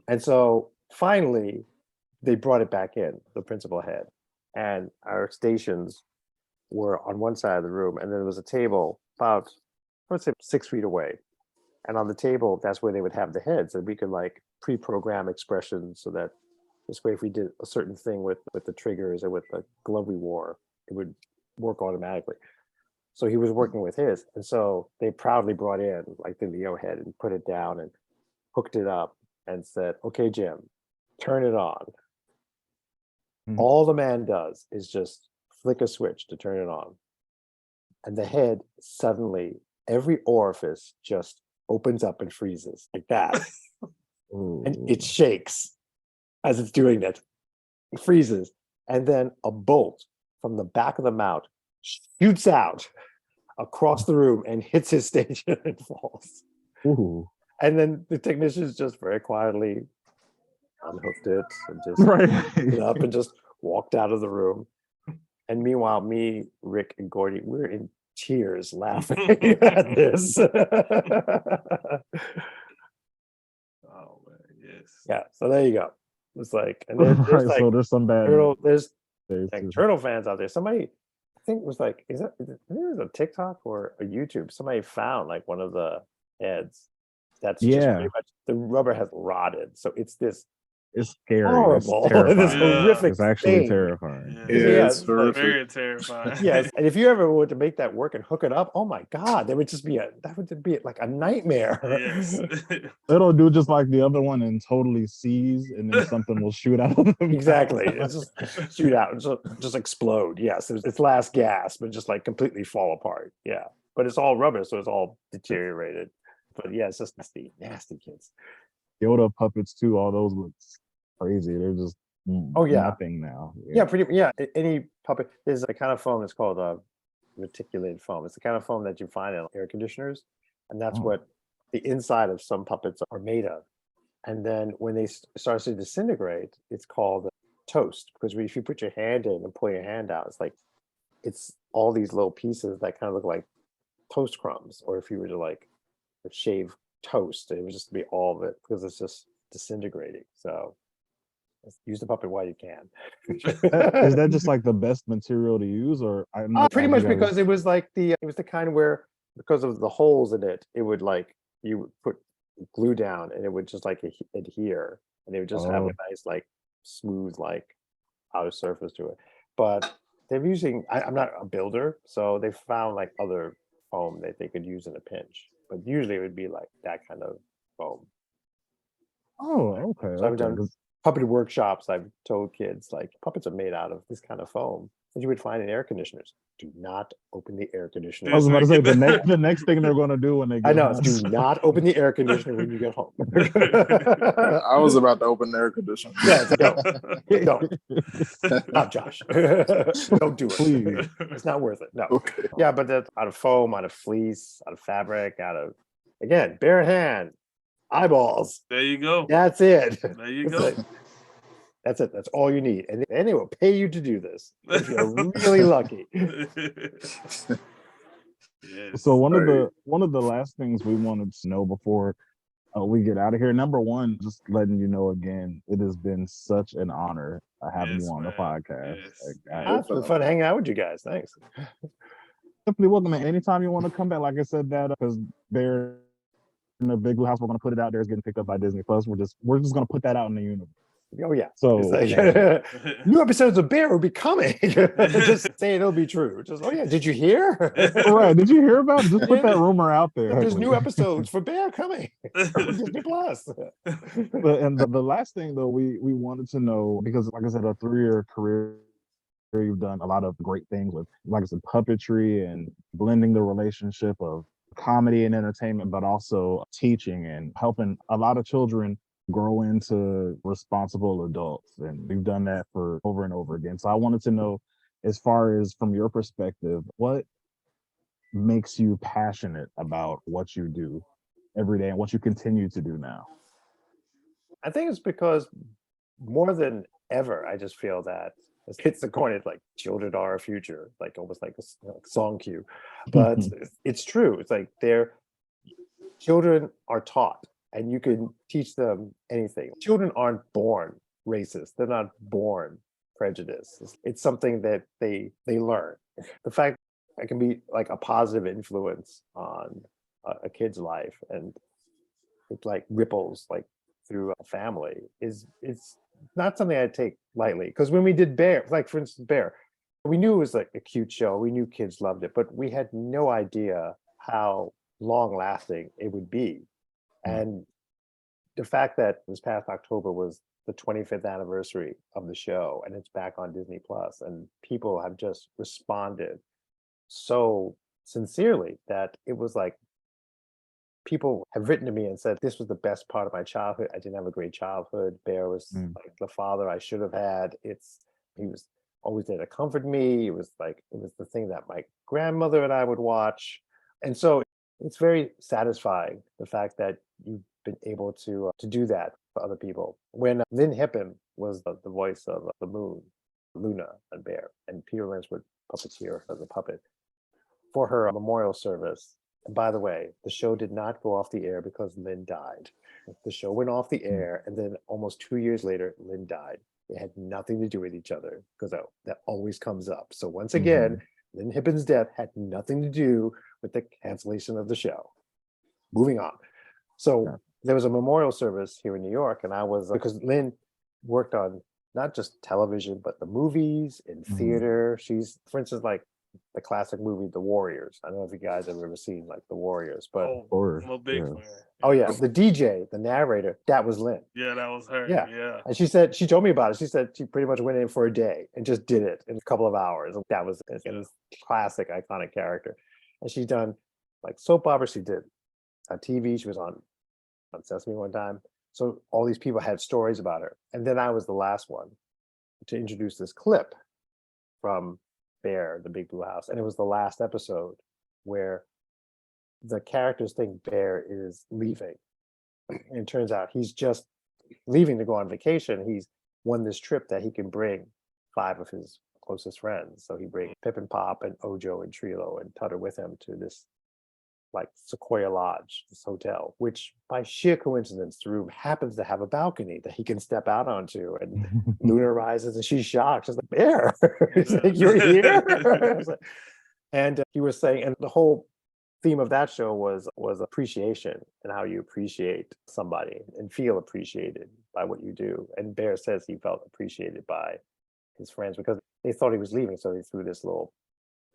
And so finally, they brought it back in, the principal head, and our stations were on one side of the room, and then there was a table about, let's say, 6 feet away. And on the table, that's where they would have the heads, and we could like pre-program expressions so that this way, if we did a certain thing with the triggers or with the glove we wore, it would work automatically. So he was working with his, and so they proudly brought in like the Leo head and put it down and hooked it up and said, "Okay, Jim, turn it on." All the man does is just flick a switch to turn it on, and the head suddenly, every orifice just opens up and freezes like that, and it shakes as it's doing that. It freezes, and then a bolt from the back of the mouth shoots out across the room and hits his station and falls. Ooh. And then the technicians just very quietly unhooked it and just picked it up and just walked out of the room. And meanwhile, me, Rick, and Gordy, we're in tears laughing at this. Oh man, yes. Yeah, so there you go. It's like, and there's Right, like so there's some bad there's days like too. turtle fans out there. Somebody, I think it was like, I think it was a TikTok or a YouTube. Somebody found like one of the heads that's just Yeah. pretty much the rubber has rotted, so it's this It's scary. horrible, It's terrifying. this horrific It's actually thing. terrifying. Yeah, Yeah, it's it's like- horrific. very terrifying. Yes, and if you ever were to make that work and hook it up, oh my God, that would be like a nightmare. Yes. It'll do just like the other one and totally seize, and then something will shoot out of them. Exactly. It's just shoot out and just explode. Yes, it's last gasp and just like completely fall apart. Yeah, but it's all rubber, so it's all deteriorated. But yeah, it's just nasty kids. Yoda puppets too. All those look crazy. They're just nothing now. Yeah, pretty. Yeah, any puppet. There's a kind of foam that's called reticulated foam. It's the kind of foam that you find in air conditioners, and that's what the inside of some puppets are made of. And then when they start to disintegrate, it's called toast, because if you put your hand in and pull your hand out, it's all these little pieces that kind of look like toast crumbs. Or if you were to like shave toast, it would just be all of it because it's just disintegrating. So use the puppet while you can. Is that just like the best material to use, or pretty much because it was like it was the kind where, because of the holes in it, it would like you would put glue down and it would just like adhere, and they would just have a nice like smooth like outer surface to it. But they're using, I'm not a builder, so they found like other foam that they could use in a pinch, but usually it would be like that kind of foam. Oh, okay. So I've done puppet workshops. I've told kids like puppets are made out of this kind of foam that you would find in air conditioners. Do not open the air conditioner. I was about to say the next thing they're going to do when they get home. Do not open the air conditioner when you get home. I was about to open the air conditioner. Yeah, don't. Not Josh. Don't do it. Please. It's not worth it. No. Okay. Yeah, but that's out of foam, out of fleece, out of fabric, out of, again, bare hand, eyeballs. There you go. That's it. There you go. That's it. That's all you need. And they will pay you to do this if you're really lucky. Yes. So one of the last things we wanted to know before we get out of here. Number one, just letting you know again, it has been such an honor having Yes, you on the man. podcast. Yes. It's been fun hanging out with you guys. Thanks. Definitely welcome, man. Anytime you want to come back, like I said, that because they're in the Big Blue House, we're going to put it out there. It's getting picked up by Disney Plus. We're just going to put that out in the universe. Oh yeah. So New episodes of Bear will be coming. Just say it'll be true. Just did you hear? right? Did you hear about it? Just put that rumor out there. There's new episodes for Bear coming on Disney Plus. And the last thing though, we wanted to know, because like I said, a 3-year career, you've done a lot of great things with, like I said, puppetry and blending the relationship of comedy and entertainment, but also teaching and helping a lot of children grow into responsible adults. And we've done that for over and over again. So I wanted to know, as far as from your perspective, what makes you passionate about what you do every day and what you continue to do now? I think it's because more than ever, I just feel that it's the corny, like children are our future, like almost like a song cue. But it's true. It's like children are taught and you can teach them anything. Children aren't born racist. They're not born prejudiced. It's something that they learn. The fact I can be like a positive influence on a kid's life, and it like ripples like through a family it's not something I take lightly. Because when we did Bear, like for instance Bear, we knew it was like a cute show. We knew kids loved it, but we had no idea how long lasting it would be. And the fact that this past October was the 25th anniversary of the show and it's back on Disney Plus, and people have just responded so sincerely that it was like people have written to me and said, this was the best part of my childhood. I didn't have a great childhood. Bear was like the father I should have had. He was always there to comfort me. It was the thing that my grandmother and I would watch. And so it's very satisfying, the fact that you've been able to do that for other people. When Lynn Hippen was the voice of the moon, Luna and Bear, and Peter Lynch would puppeteer as a puppet for her memorial service. And by the way, the show did not go off the air because Lynn died. The show went off the air, and then almost 2 years later, Lynn died. It had nothing to do with each other, because that always comes up. So once again, Lynn Hippen's death had nothing to do with the cancellation of the show. Moving on. So there was a memorial service here in New York, and I was, because Lynn worked on not just television, but the movies and theater. She's, for instance, like the classic movie The Warriors. I don't know if you guys have ever seen like The Warriors, but I'm a big fan. Oh yeah, the DJ, the narrator, that was Lynn. Yeah, that was her. Yeah. Yeah. And she told me about it. She said she pretty much went in for a day and just did it in a couple of hours. That was this classic, iconic character. And she's done like soap opera. She did on TV. She was on Sesame one time. So all these people had stories about her. And then I was the last one to introduce this clip from Bear, the Big Blue House. And it was the last episode where the characters think Bear is leaving. And it turns out he's just leaving to go on vacation. He's won this trip that he can bring 5 of his closest friends. So he brings Pip and Pop and Ojo and Trilo and Tutter with him to this like Sequoia Lodge, this hotel, which by sheer coincidence, the room happens to have a balcony that he can step out onto. And Luna rises and she's shocked. She's like, Bear, he's like, you're here? And he was saying, and the whole theme of that show was appreciation, and how you appreciate somebody and feel appreciated by what you do. And Bear says he felt appreciated by his friends because they thought he was leaving. So they threw this little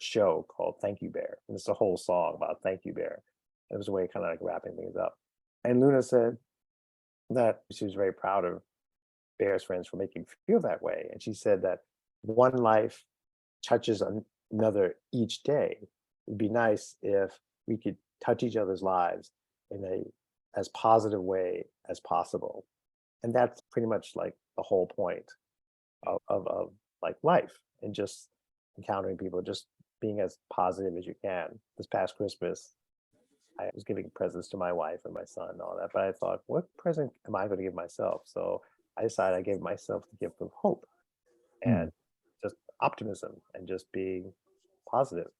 show called Thank You Bear. And it's a whole song about Thank You Bear. It was a way of kind of like wrapping things up. And Luna said that she was very proud of Bear's friends for making feel that way. And she said that one life touches another each day. It'd be nice if we could touch each other's lives in a as positive way as possible. And that's pretty much like the whole point of like life, and just encountering people, just being as positive as you can. This past Christmas, I was giving presents to my wife and my son and all that, but I thought, what present am I going to give myself? So I decided I gave myself the gift of hope and just optimism and just being positive.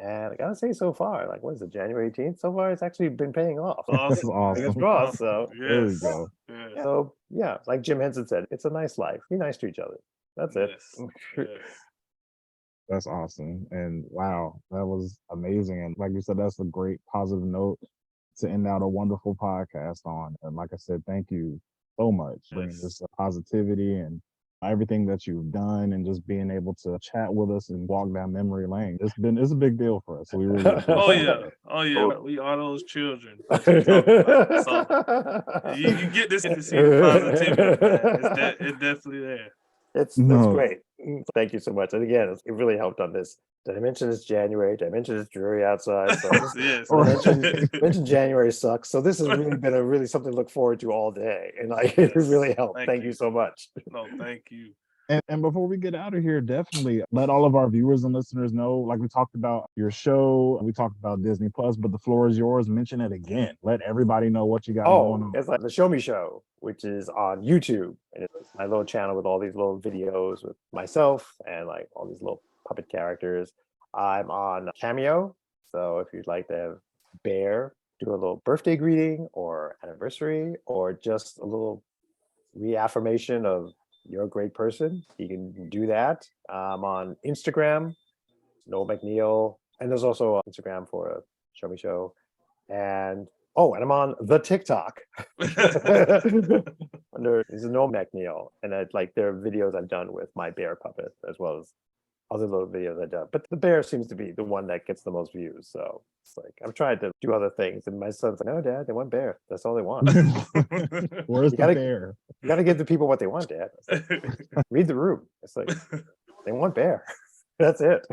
And I gotta say, so far, like, what is it, January 18th? So far, it's actually been paying off. That's Awesome. Fingers awesome. crossed. So, There we Yes. go. Yes. so yeah, like Jim Henson said, it's a nice life. Be nice to each other. That's it. Yes. Yes. That's awesome. And wow, that was amazing. And like you said, that's a great positive note to end out a wonderful podcast on. And like I said, thank you so much for bringing Yes. this positivity and everything that you've done and just being able to chat with us and walk down memory lane. It's a big deal for us. So we really Oh appreciate yeah. it. Oh yeah. We are those children that you talk about. So you get this to see the positivity, man. It's definitely there. That's No. great. Thank you so much. And again, it really helped on this. Did I mention it's January? Did I mention it's dreary outside? So Yes. I mentioned January sucks. So this has really been really something to look forward to all day. And it Yes. really helped. Thank Thank you. you so much. No, thank you. And before we get out of here, definitely let all of our viewers and listeners know, like we talked about your show, we talked about Disney Plus, but the floor is yours. Mention it again. Let everybody know what you got going Oh, on. it's like the Show Me Show, which is on YouTube. And it's my little channel with all these little videos with myself and like all these little puppet characters. I'm on Cameo. So if you'd like to have Bear do a little birthday greeting or anniversary or just a little reaffirmation of you're a great person, you can do that. I'm on Instagram, Noel MacNeal. And there's also Instagram for a Show Me Show. And I'm on the TikTok under this is Noel MacNeal, and there are videos I've done with my bear puppet as well as other little videos I've done. But the bear seems to be the one that gets the most views. So it's like I'm trying to do other things, and my son's like, "No, Dad, they want bear. That's all they want. Where's You the gotta- bear? You got to give the people what they want, Dad." It's like, read the room. It's like they want bear. That's it.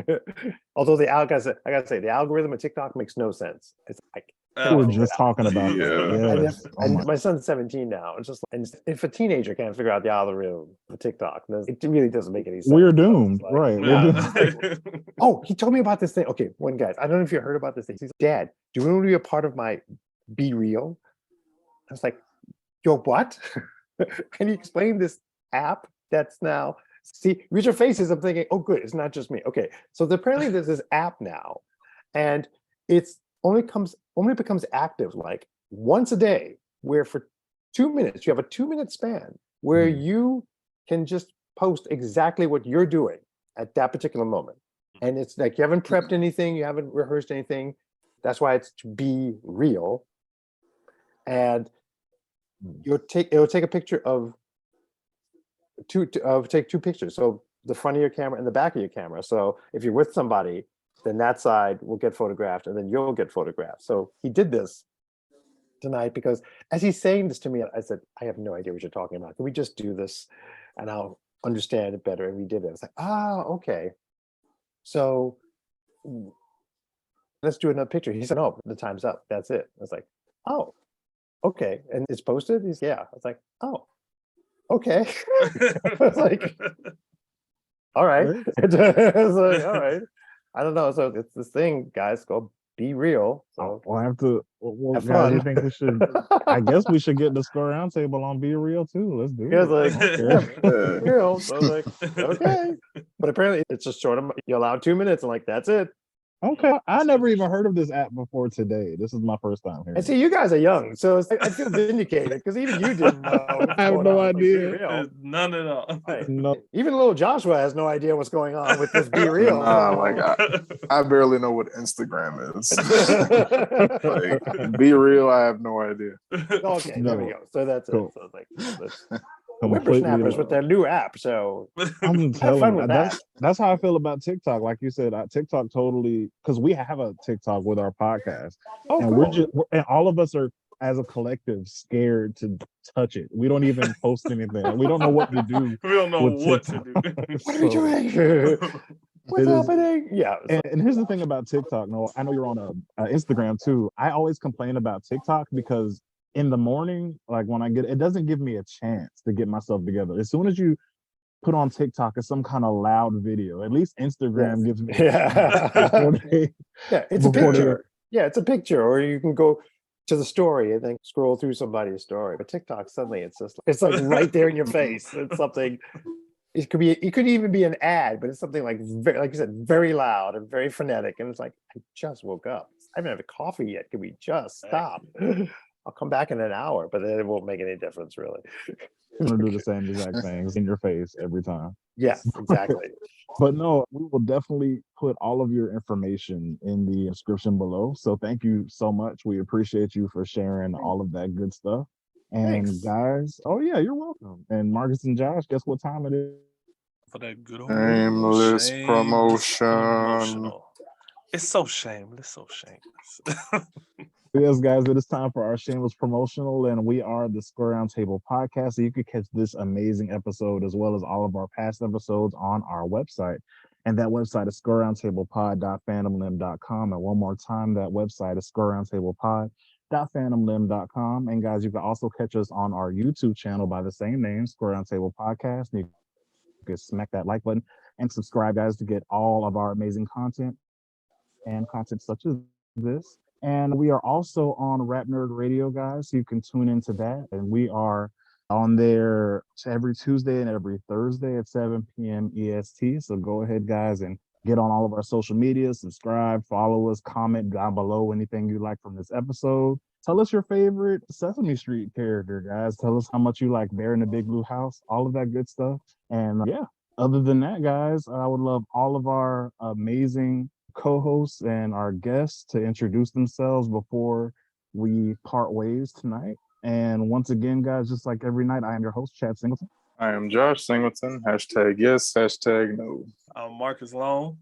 Although I gotta say, the algorithm of TikTok makes no sense. It's like We were just talking about Yeah. that. and, Yes. Oh my- my son's 17 now. It's just and if a teenager can't figure out the algorithm for TikTok, then it really doesn't make any sense. We're So it's doomed, like, right? yeah. We're doomed. Oh, he told me about this thing. Okay, one guy, I don't know if you heard about this thing. He's like, Dad, do you want to be a part of my Be Real? I was like, yo, what? And he explained this app that's now see, read your faces. I'm thinking, oh, good, it's not just me. Okay, so apparently there's this app now, and it's only becomes active like once a day, where for 2 minutes you have a 2-minute span where you can just post exactly what you're doing at that particular moment, and it's like you haven't prepped anything, you haven't rehearsed anything. That's why it's to be real, and it'll take a picture of take two pictures, so the front of your camera and the back of your camera. So if you're with somebody, then that side will get photographed and then you'll get photographed. So he did this tonight because as he's saying this to me, I said, I have no idea what you're talking about. Can we just do this and I'll understand it better? And we did it. It's like, okay. So let's do another picture. He said, no, the time's up. That's it. I was like, oh, okay. And it's posted? He's yeah. I was like, oh, okay. I was like, all right. I was like, all right. I don't know. So it's this thing, guys, called Be Real. So We'll have to. Well, have guys, fun. you think we should? I guess we should get the score roundtable on Be Real too. Let's do He was it. like, Okay. yeah, Be Real. So I was like, okay. But apparently it's just short. You're allowed 2 minutes. And like, that's it. Okay. I never even heard of this app before today. This is my first time hearing. And see, you guys are young, so it's like, I feel vindicated because even you didn't know. I have no idea. None at all. Right. No. Even little Joshua has no idea what's going on with this Be Real. Nah, like I barely know what Instagram is. Like, Be Real, I have no idea. Okay, there we No. go. So that's Cool. it. So it's like let's Completely whippersnappers with their new app. So I'm have telling fun you, with that. that's how I feel about TikTok. Like you said, TikTok totally, because we have a TikTok with our podcast, Oh, and cool. and all of us are as a collective scared to touch it. We don't even post anything. We don't know what to do. We don't know with what TikTok. to do. What are we doing? What's It is- happening? Yeah. And here's the thing about TikTok. No, I know you're on Instagram too. I always complain about TikTok because in the morning, like when it doesn't give me a chance to get myself together. As soon as you put on TikTok, it's some kind of loud video. At least Instagram gives me a chance before they- Yeah, it's a before they- picture. Yeah, it's a picture, or you can go to the story and then scroll through somebody's story. But TikTok, suddenly it's like right there in your face. It's something it could even be an ad, but it's something like very, like you said, very loud and very frenetic. And it's like, I just woke up. I haven't had a coffee yet. Can we just stop? I'll come back in an hour, but then it won't make any difference really. You're gonna do the same exact things in your face every time. Yes, exactly. But no, we will definitely put all of your information in the description below. So thank you so much. We appreciate you for sharing all of that good stuff. And Thanks. guys, oh yeah, you're welcome. And Marcus and Josh, guess what time it is? For that good old Shameless promotion. promotional. It's so shameless, so shameless. Yes, guys, it is time for our shameless promotional, and we are the Square Round Table podcast. So you can catch this amazing episode as well as all of our past episodes on our website. And that website is squareroundtablepod.fandomlim.com. And one more time, that website is squareroundtablepod.fandomlim.com. And guys, you can also catch us on our YouTube channel by the same name, Square Round Table Podcast. And you can smack that like button and subscribe, guys, to get all of our amazing content and content such as this. And we are also on Rap Nerd Radio, guys. So you can tune into that. And we are on there every Tuesday and every Thursday at 7 p.m. EST. So go ahead, guys, and get on all of our social media, subscribe, follow us, comment down below anything you like from this episode. Tell us your favorite Sesame Street character, guys. Tell us how much you like Bear in the Big Blue House, all of that good stuff. And yeah, other than that, guys, I would love all of our amazing co-hosts and our guests to introduce themselves before we part ways tonight. And once again, guys, just like every night, I am your host, Chad Singleton. I am Josh Singleton. Hashtag yes, hashtag no. I'm Marcus Long.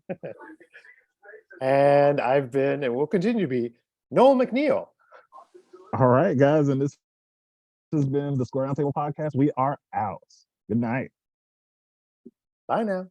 And I've been and will continue to be Noel MacNeal. All right, guys, and this has been the Square Roundtable Podcast. We are out. Good night. Bye now.